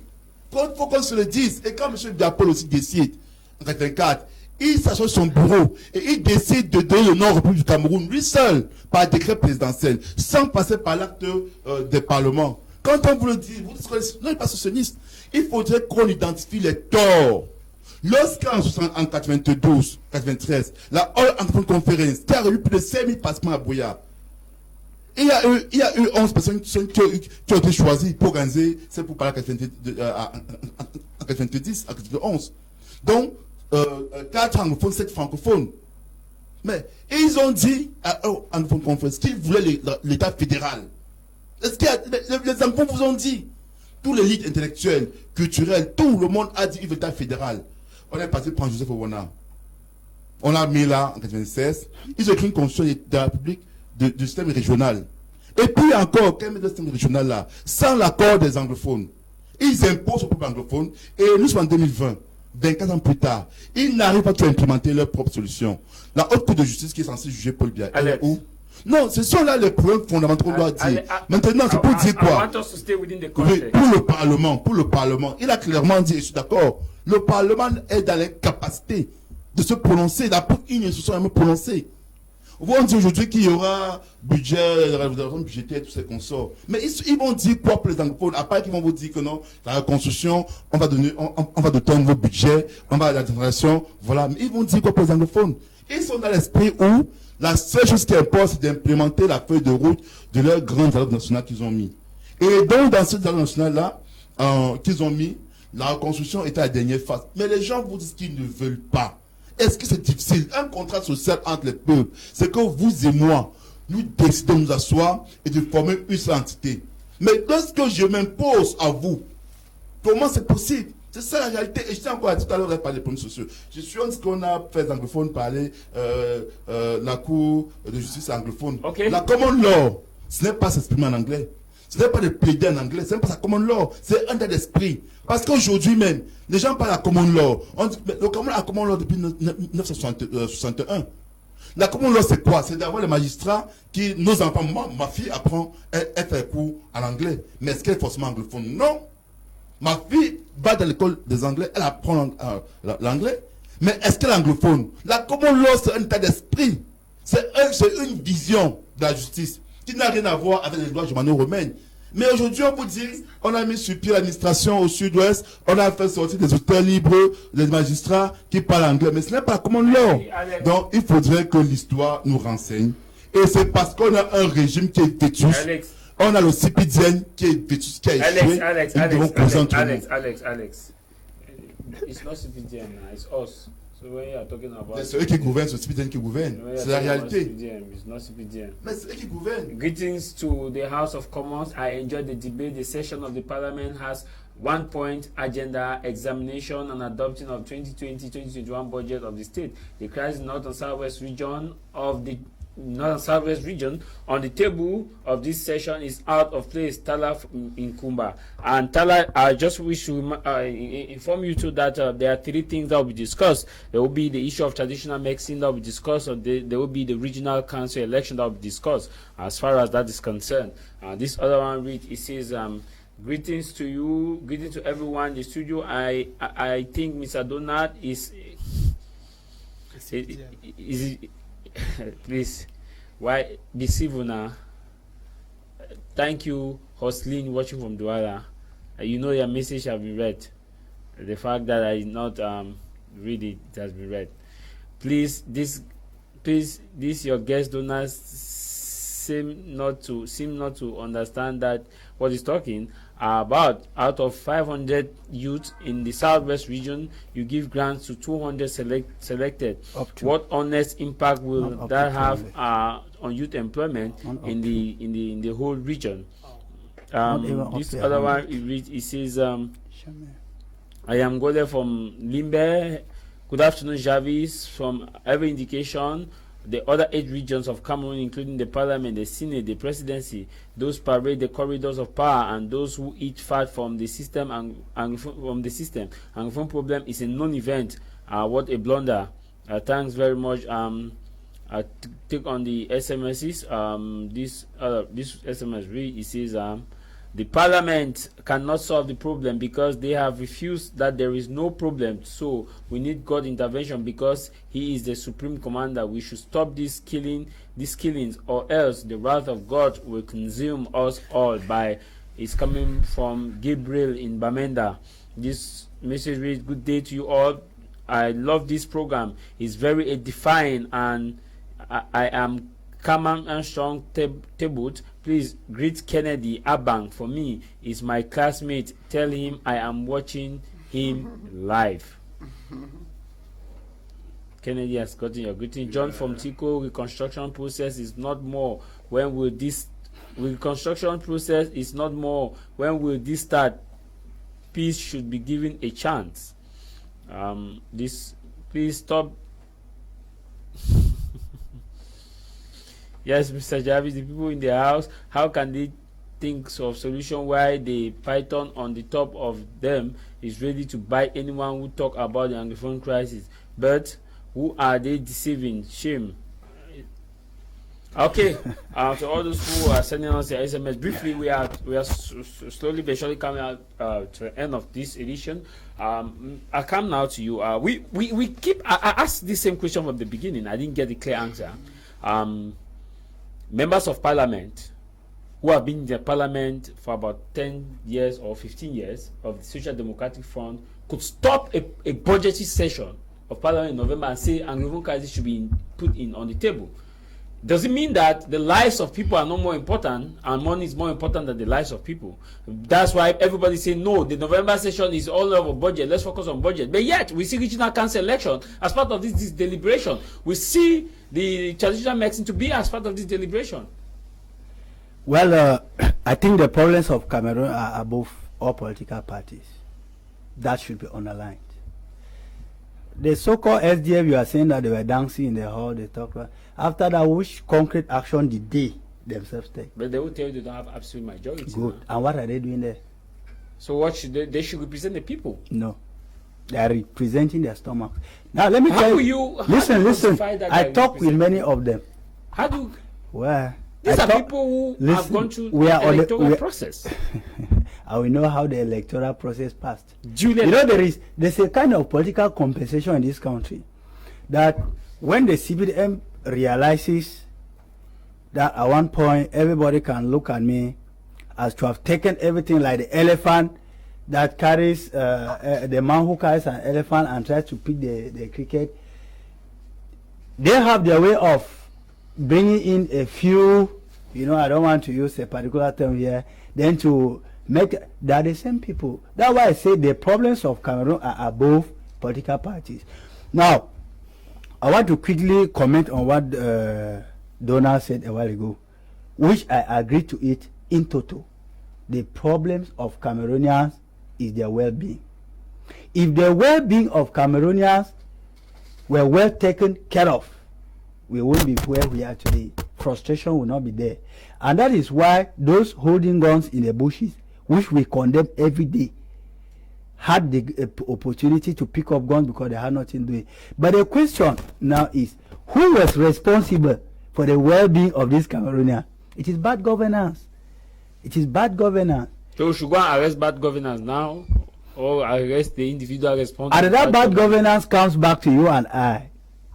Il faut qu'on se le dise. Et quand M. Biapol aussi décide, en 1984, il s'assoit sur son bureau et il décide de donner le nom République du Cameroun, lui seul, par décret présidentiel, sans passer par l'acte des parlements. Quand on vous le dit, vous dites, non, il n'est pas socialiste. Il faudrait qu'on identifie les torts. Lorsqu'en 92, 93, la All Anglophone Conference, qui a réuni plus de 5000 participants à Bouya, il y a eu 11 personnes qui ont été choisies pour organiser, c'est pour parler en 90, en 91. Donc, 4 anglophones, 7 francophones. Mais ils ont dit à Anglophone Conference qu'ils voulaient l'État fédéral. Est-ce qu'il y a, les anglophones vous ont dit, tous les leaders intellectuels, culturels, tout le monde a dit qu'il veut l'État fédéral. On est parti prendre Joseph Owona. On l'a mis là en 1996. Ils ont écrit une constitution de la République du système régional. Et puis encore, quand même le système régional là, sans l'accord des anglophones, ils imposent au peuple anglophone. Et nous sommes en 2020, 24 ans plus tard, ils n'arrivent pas à implémenter leur propre solution. La haute cour de justice qui est censée juger Paul Biya, elle est où? Non, ce sont là les problèmes fondamentaux qu'on doit dire. Maintenant, c'est pour dire quoi? Oui, pour le Parlement, il a clairement dit, et je suis d'accord, le Parlement est dans l'incapacité de se prononcer, d'après une institution à me prononcer. On dit aujourd'hui qu'il y aura budget, révolution budgétaire, tous ces consorts. Mais ils vont dire quoi pour les anglophones? Après qu'ils vont vous dire que non, la reconstruction, on va donner un nouveau budget, on va à la déclaration, voilà. Mais ils vont dire quoi pour les anglophones? Ils sont dans l'esprit où la seule chose qui importe, c'est d'implémenter la feuille de route de leur grande dialogue national qu'ils ont mis. Et donc, dans ce dialogue national-là, qu'ils ont mis, la reconstruction était à la dernière phase. Mais les gens vous disent qu'ils ne veulent pas. Est-ce que c'est difficile? Un contrat social entre les peuples, c'est que vous et moi, nous décidons de nous asseoir et de former une seule entité. Mais lorsque je m'impose à vous, comment c'est possible? C'est ça la réalité. Et je tiens encore à tout à l'heure par les problèmes sociaux. Je suis en ce qu'on a fait les anglophones parler la Cour de justice anglophone. Okay. La common law, ce n'est pas s'exprimer en anglais. Ce n'est pas de plaider en anglais. Ce n'est pas la common law. C'est un état d'esprit. Parce qu'aujourd'hui même, les gens parlent à common law. On dit, mais le common law depuis 1961. La common law, c'est quoi? C'est d'avoir les magistrats qui, nos enfants, ma fille apprend, elle fait cours en anglais. Mais est-ce qu'elle est forcément anglophone? Non. Ma fille va dans l'école des Anglais, elle apprend l'anglais. Mais est-ce qu'elle est anglophone? La common law, c'est un état d'esprit. C'est une vision de la justice qui n'a rien à voir avec les lois germano-romaines. Mais aujourd'hui, on vous dit, on a mis sur pied l'administration au sud-ouest, on a fait sortir des auteurs libres, des magistrats qui parlent anglais. Mais ce n'est pas la common law. Donc, il faudrait que l'histoire nous renseigne. Et c'est parce qu'on a un régime qui est vétuste. On a le CPDN qui est vétuste, qui a échoué. Alex. It's not CPDN, it's us. So when you are talking about... C'est eux qui gouvernent, c'est CPDN qui gouverne. C'est la réalité. It's not CPDN. Mais c'est eux qui gouvernent. Greetings to the House of Commons. I enjoyed the debate. The session of the Parliament has one point agenda: examination and adoption of 2020-2021 budget of the state. The Crise North and Southwest region of the Northern Southwest region on the table of this session is out of place. Tala in Kumba. And Tala, I just wish to inform you too that there are 3 things that will be discussed. There will be the issue of traditional medicine that will be discussed, and there will be the regional council election that will be discussed as far as that is concerned. This other one reads, it says, greetings to you, greetings to everyone in the studio. I think Mr. Donald is please, why be civil now? Thank you, Hoslin, watching from Douala. You know your message has been read. The fact that I did not read it, it has been read. Please, this your guest donors seem not to understand that what he's talking about. Out of 500 youth in the Southwest region, you give grants to 200 selected. What honest impact will that have on youth employment in the whole region? This other one, it says, I am Gole from Limbe. Good afternoon, Javis. From every indication, the other 8 regions of Cameroon, including the parliament, the senate, the presidency, those parade the corridors of power, and those who eat fat from the system and from the system. Anglophone problem is a non-event. What a blunder. Thanks very much. I take on the SMSs. This SMS read, it says the parliament cannot solve the problem because they have refused that there is no problem. So we need God intervention because He is the supreme commander. We should stop these killings, or else the wrath of God will consume us all. It's coming from Gabriel in Bamenda. This message reads, good day to you all. I love this program. It's very edifying, and I am Kamer and strong Tebut. Please greet Kennedy Abang for me. He's my classmate. Tell him I am watching him live. Kennedy has gotten your greeting. John from Tico, reconstruction process is not more. When will this reconstruction process is not more? When will this start? Peace should be given a chance. Please stop. Yes, Mr. Jarvis, the people in the house, how can they think of solution why the python on the top of them is ready to bite anyone who talk about the Anglophone crisis? But who are they deceiving? Shame. Okay, to all those who are sending us their SMS, briefly, we are slowly but surely coming out to the end of this edition. I come now to you. We keep. I asked the same question from the beginning. I didn't get a clear answer. Members of parliament who have been in the parliament for about 10 years or 15 years of the Social Democratic Front could stop a budgetary session of parliament in November and say Anglophone crisis should be put in on the table. Does it mean that the lives of people are no more important and money is more important than the lives of people? That's why everybody say no, the November session is all over budget, let's focus on budget. But yet we see regional council election as part of this deliberation. We see the traditional medicine to be as part of this deliberation. Well, I think the problems of Cameroon are above all political parties. That should be underlined. The so-called SDF, you are saying that they were dancing in the hall, they talk about. After that, which concrete action did they themselves take? But they will tell you they don't have absolute majority. Good. Now. And what are they doing there? So what should they should represent the people? No. They are representing their stomach. Now let me tell you. Listen. I talk with many of them. How do? Well, these are people who have gone through the electoral process. And we know how the electoral process passed. Julian. You know there's a kind of political compensation in this country that when the CBDM realizes that at one point everybody can look at me as to have taken everything like the elephant that carries the man who carries an elephant and tries to pick the cricket. They have their way of bringing in a few, I don't want to use a particular term here, then to make that the same people. That's why I say the problems of Cameroon are above political parties. Now, I want to quickly comment on what Donald said a while ago, which I agree to it in total. The problems of Cameroonians is their well-being. If the well-being of Cameroonians were well taken care of, we won't be where we are today. Frustration will not be there. And that is why those holding guns in the bushes, which we condemn every day, had the opportunity to pick up guns because they had nothing doing. But the question now is, who was responsible for the well-being of this Cameroonian? It is bad governance. It is bad governance. So we should go and arrest bad governance now, or arrest the individual responsible. And that bad governance comes back to you and I,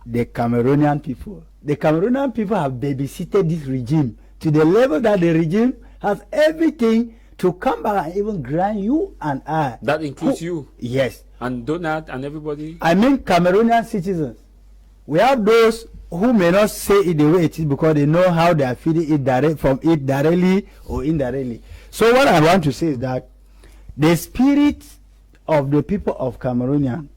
the Cameroonian people. The Cameroonian people have babysitted this regime to the level that the regime has everything to come back and even grind you and I. That includes you. Yes. And Donald and everybody. I mean Cameroonian citizens. We have those who may not say it the way it is because they know how they are feeding it directly or indirectly. So what I want to say is that the spirit of the people of Cameroonian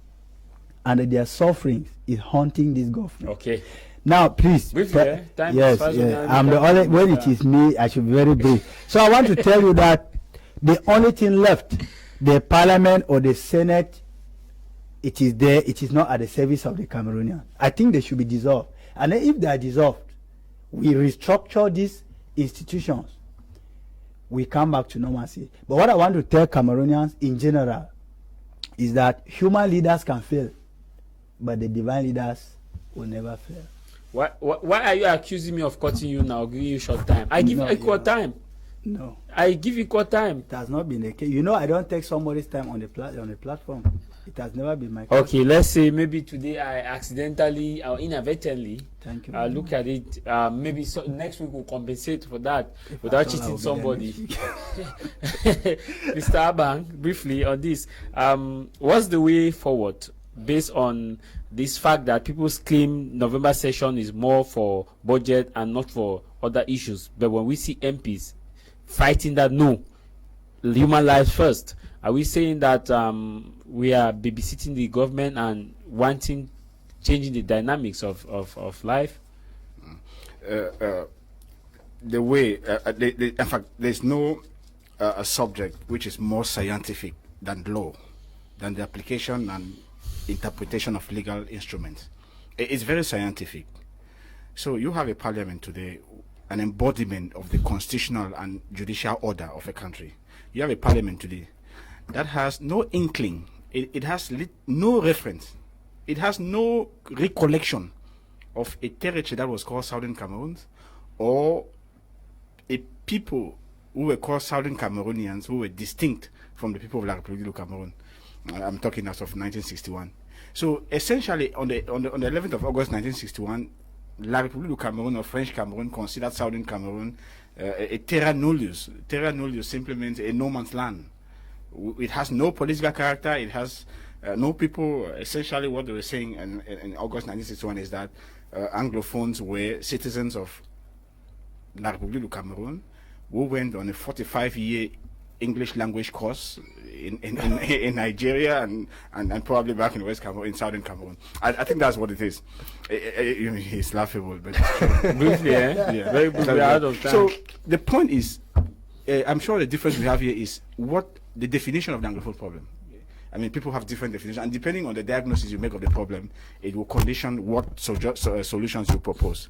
and their sufferings is haunting this government. Okay. Now, please. Briefly, yes, I'm the only. When it is me, I should be very brief. So I want to tell you that the only thing left, the parliament or the senate, it is there. It is not at the service of the Cameroonian. I think they should be dissolved. And then if they are dissolved, we restructure these institutions, we come back to normalcy. But what I want to tell Cameroonians in general is that human leaders can fail, but the divine leaders will never fail. Why are you accusing me of cutting you now, giving you short time? I give you equal time. No. I give equal time. It has not been the case. You know, I don't take somebody's time on the platform. It has never been my case. Okay, let's say maybe today I accidentally or inadvertently look at it. Maybe next week we'll compensate for that without cheating somebody. Mr. Abang, briefly on this, what's the way forward based on this fact that people's claim November session is more for budget and not for other issues? But when we see MPs fighting that, no, human lives first, are we saying that we are babysitting the government and changing the dynamics of life? The way, in fact, there's no a subject which is more scientific than law, than the application and interpretation of legal instruments. It's very scientific. So you have a parliament today, an embodiment of the constitutional and judicial order of a country. You have a parliament today that has no inkling, it has no reference, it has no recollection of a territory that was called Southern Cameroon, or a people who were called Southern Cameroonians who were distinct from the people of La République du Cameroun. I'm talking as of 1961. So essentially on the 11th of August 1961, La République du Cameroun, or French Cameroon, considered Southern Cameroon a terra nullius. Terra nullius simply means a no man's land. It has no political character. It has no people. Essentially, what they were saying in August 1961 is that Anglophones were citizens of La République du Cameroun who went on a 45-year English language course in Nigeria and probably back in West Cameroon, in Southern Cameroon. I think that's what it is. It's laughable, but briefly, yeah, very briefly, out of time. So the point is, I'm sure the difference we have here is what the definition of the Anglophone problem. I mean, people have different definitions, and depending on the diagnosis you make of the problem, it will condition what solutions you propose.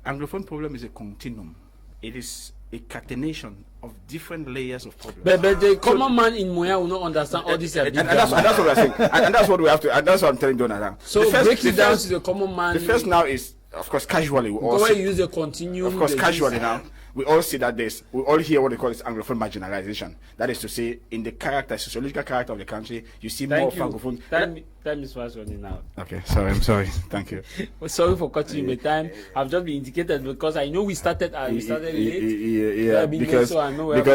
Anglophone problem is a continuum. It is a catenation of different layers of problems. But the common man in Moya will not understand all this. And that's what we're saying. And that's what we have to. And that's what I'm telling Donald. So break it down to the common man. The first now is, of course, casually. We all use the continuum. Of course, casually now. We all see that we all hear what they call this Anglophone marginalization. That is to say, in the sociological character of the country, you see more of Anglophone. Time is fast running out. Okay, sorry, I'm sorry. Thank you. Sorry for cutting you the time. I've just been indicated because I know we started late. Yeah, because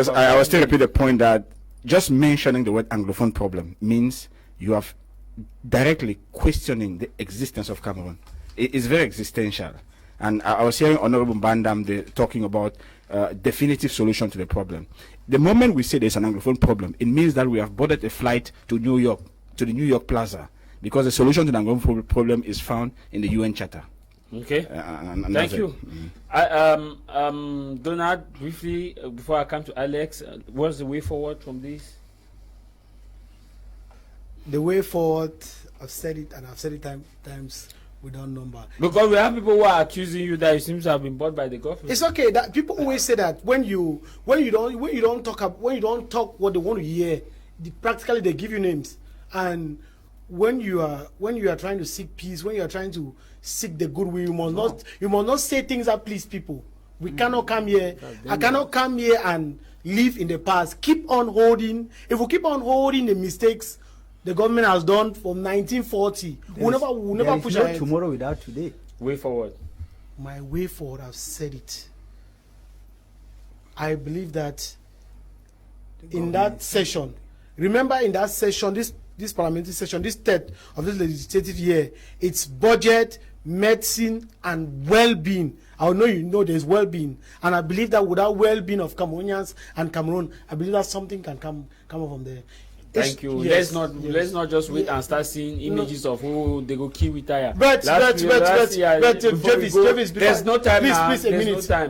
I will still repeat the point that just mentioning the word Anglophone problem means you have directly questioning the existence of Cameroon. It is very existential. And I was hearing Honorable Bandam talking about definitive solution to the problem. The moment we say there's an Anglophone problem, it means that we have boarded a flight to New York, to the New York Plaza, because the solution to the Anglophone problem is found in the UN Charter. Okay. Thank you. Donald, briefly, before I come to Alex, what's the way forward from this? The way forward, I've said it, and I've said it times without number. Because we have people who are accusing you that you seem to have been bought by the government. It's okay that people always say that when you don't talk what they want to hear, practically they give you names. And when you are trying to seek peace, when you are trying to seek the goodwill, you must not say things that please people. We cannot come here. I cannot come here and live in the past. Keep on holding. If we keep on holding the mistakes the government has done from 1940, we'll never push ahead. Tomorrow without today. Way forward. My way forward, I've said it. I believe that in that session, remember in that session, this parliamentary session, this third of this legislative year, it's budget, medicine, and well-being. I know you know there's well-being, and I believe that without well-being of Cameroonians and Cameroon, I believe that something can come up from there. Thank you. Yes, let's not just wait and start seeing images of who they go kill retire. But Jervis, there's no time. Please, a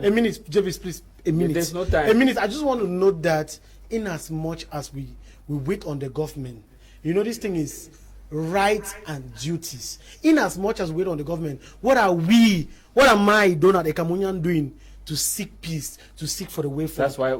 minute, Jervis, please, a minute. There's no time. A minute. I just want to note that in as much as we wait on the government, you know, this thing is rights and duties. In as much as we wait on the government, what am I, Donald, a Cameroonian, doing to seek peace, to seek for the way forward? That's why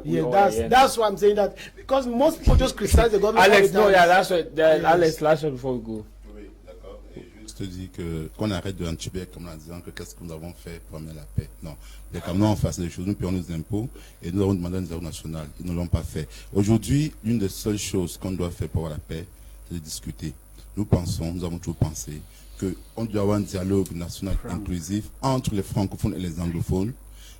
that's why I'm saying that, because most people just criticize the government. Alex, Alex, last one before we go. Oui, d'accord. Et juste te dire qu'on arrête de l'antiber comme en disant que qu'est-ce que nous avons fait pour amener la paix. Non. Les Camerounais ont fait des choses, nous payons nos impôts et nous avons demandé à nos nationales. Ils ne l'ont pas fait. Aujourd'hui, l'une des seules choses qu'on doit faire pour avoir la paix, c'est de discuter. Nous avons toujours pensé qu'on doit avoir un dialogue national inclusif entre les francophones et les anglophones.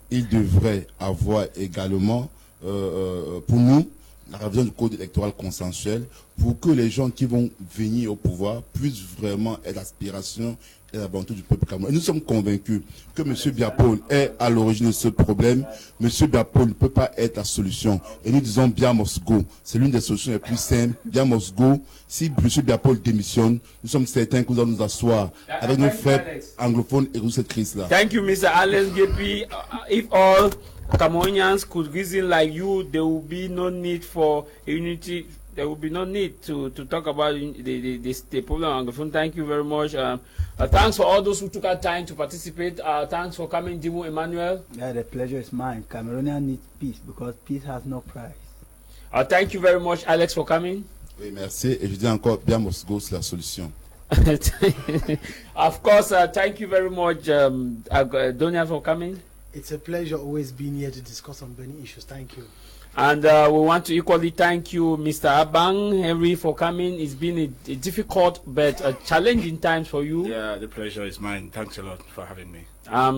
Il devrait avoir également, pour nous, la révision du code électoral consensuel pour que les gens qui vont venir au pouvoir puissent vraiment être l'aspiration et la volonté du peuple camerounais. Et nous sommes convaincus que M. Biapol est à l'origine de ce problème. M. Biapol ne peut pas être la solution. Et nous disons bien Mosgo. C'est l'une des solutions les plus simples. Bien Mosgo. Si M. Biapol démissionne, nous sommes certains que nous allons nous asseoir avec nos frères anglophones et résoudre cette crise-là. Thank you, Mr. Alex Gepi. If all Cameroonians could reason like you, there will be no need for unity. There will be no need to talk about the problem on the phone. Thank you very much. Thanks for all those who took our time to participate. Thanks for coming, Dimu Emmanuel. Yeah, the pleasure is mine. Cameroonians need peace because peace has no price. Thank you very much, Alex, for coming. Oui, merci. Et je dis encore, bien Mosgo, c'est la solution. Of course, thank you very much, Donia, for coming. It's a pleasure always being here to discuss on many issues. Thank you. And we want to equally thank you, Mr. Abang Henry, for coming. It's been a difficult but a challenging time for you. Yeah, the pleasure is mine. Thanks a lot for having me.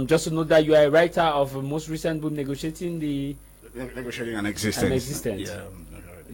Just to know that you are a writer of the most recent book, Negotiating an Existence. Yeah.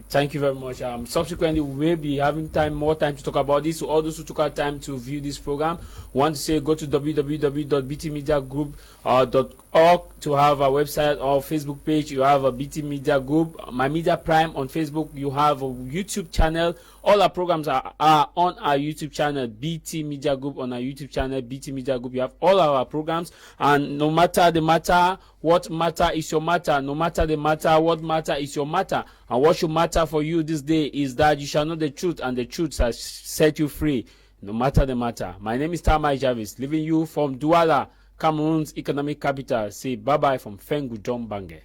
Thank you very much. Subsequently, we will be having more time to talk about this. So all those who took our time to view this program, want to say go to www.btmediagroup.org to have a website or Facebook page. You have a BT Media Group, My Media Prime on Facebook. You have a YouTube channel. All our programs are on our YouTube channel, BT Media Group on our YouTube channel, BT Media Group. You have all our programs, and no matter the matter, what matter is your matter. No matter the matter, what matter is your matter. And what should matter for you this day is that you shall know the truth, and the truth shall set you free. No matter the matter. My name is Tamai Jarvis, leaving you from Douala, Cameroon's economic capital. Say bye-bye from Fengu John Bange.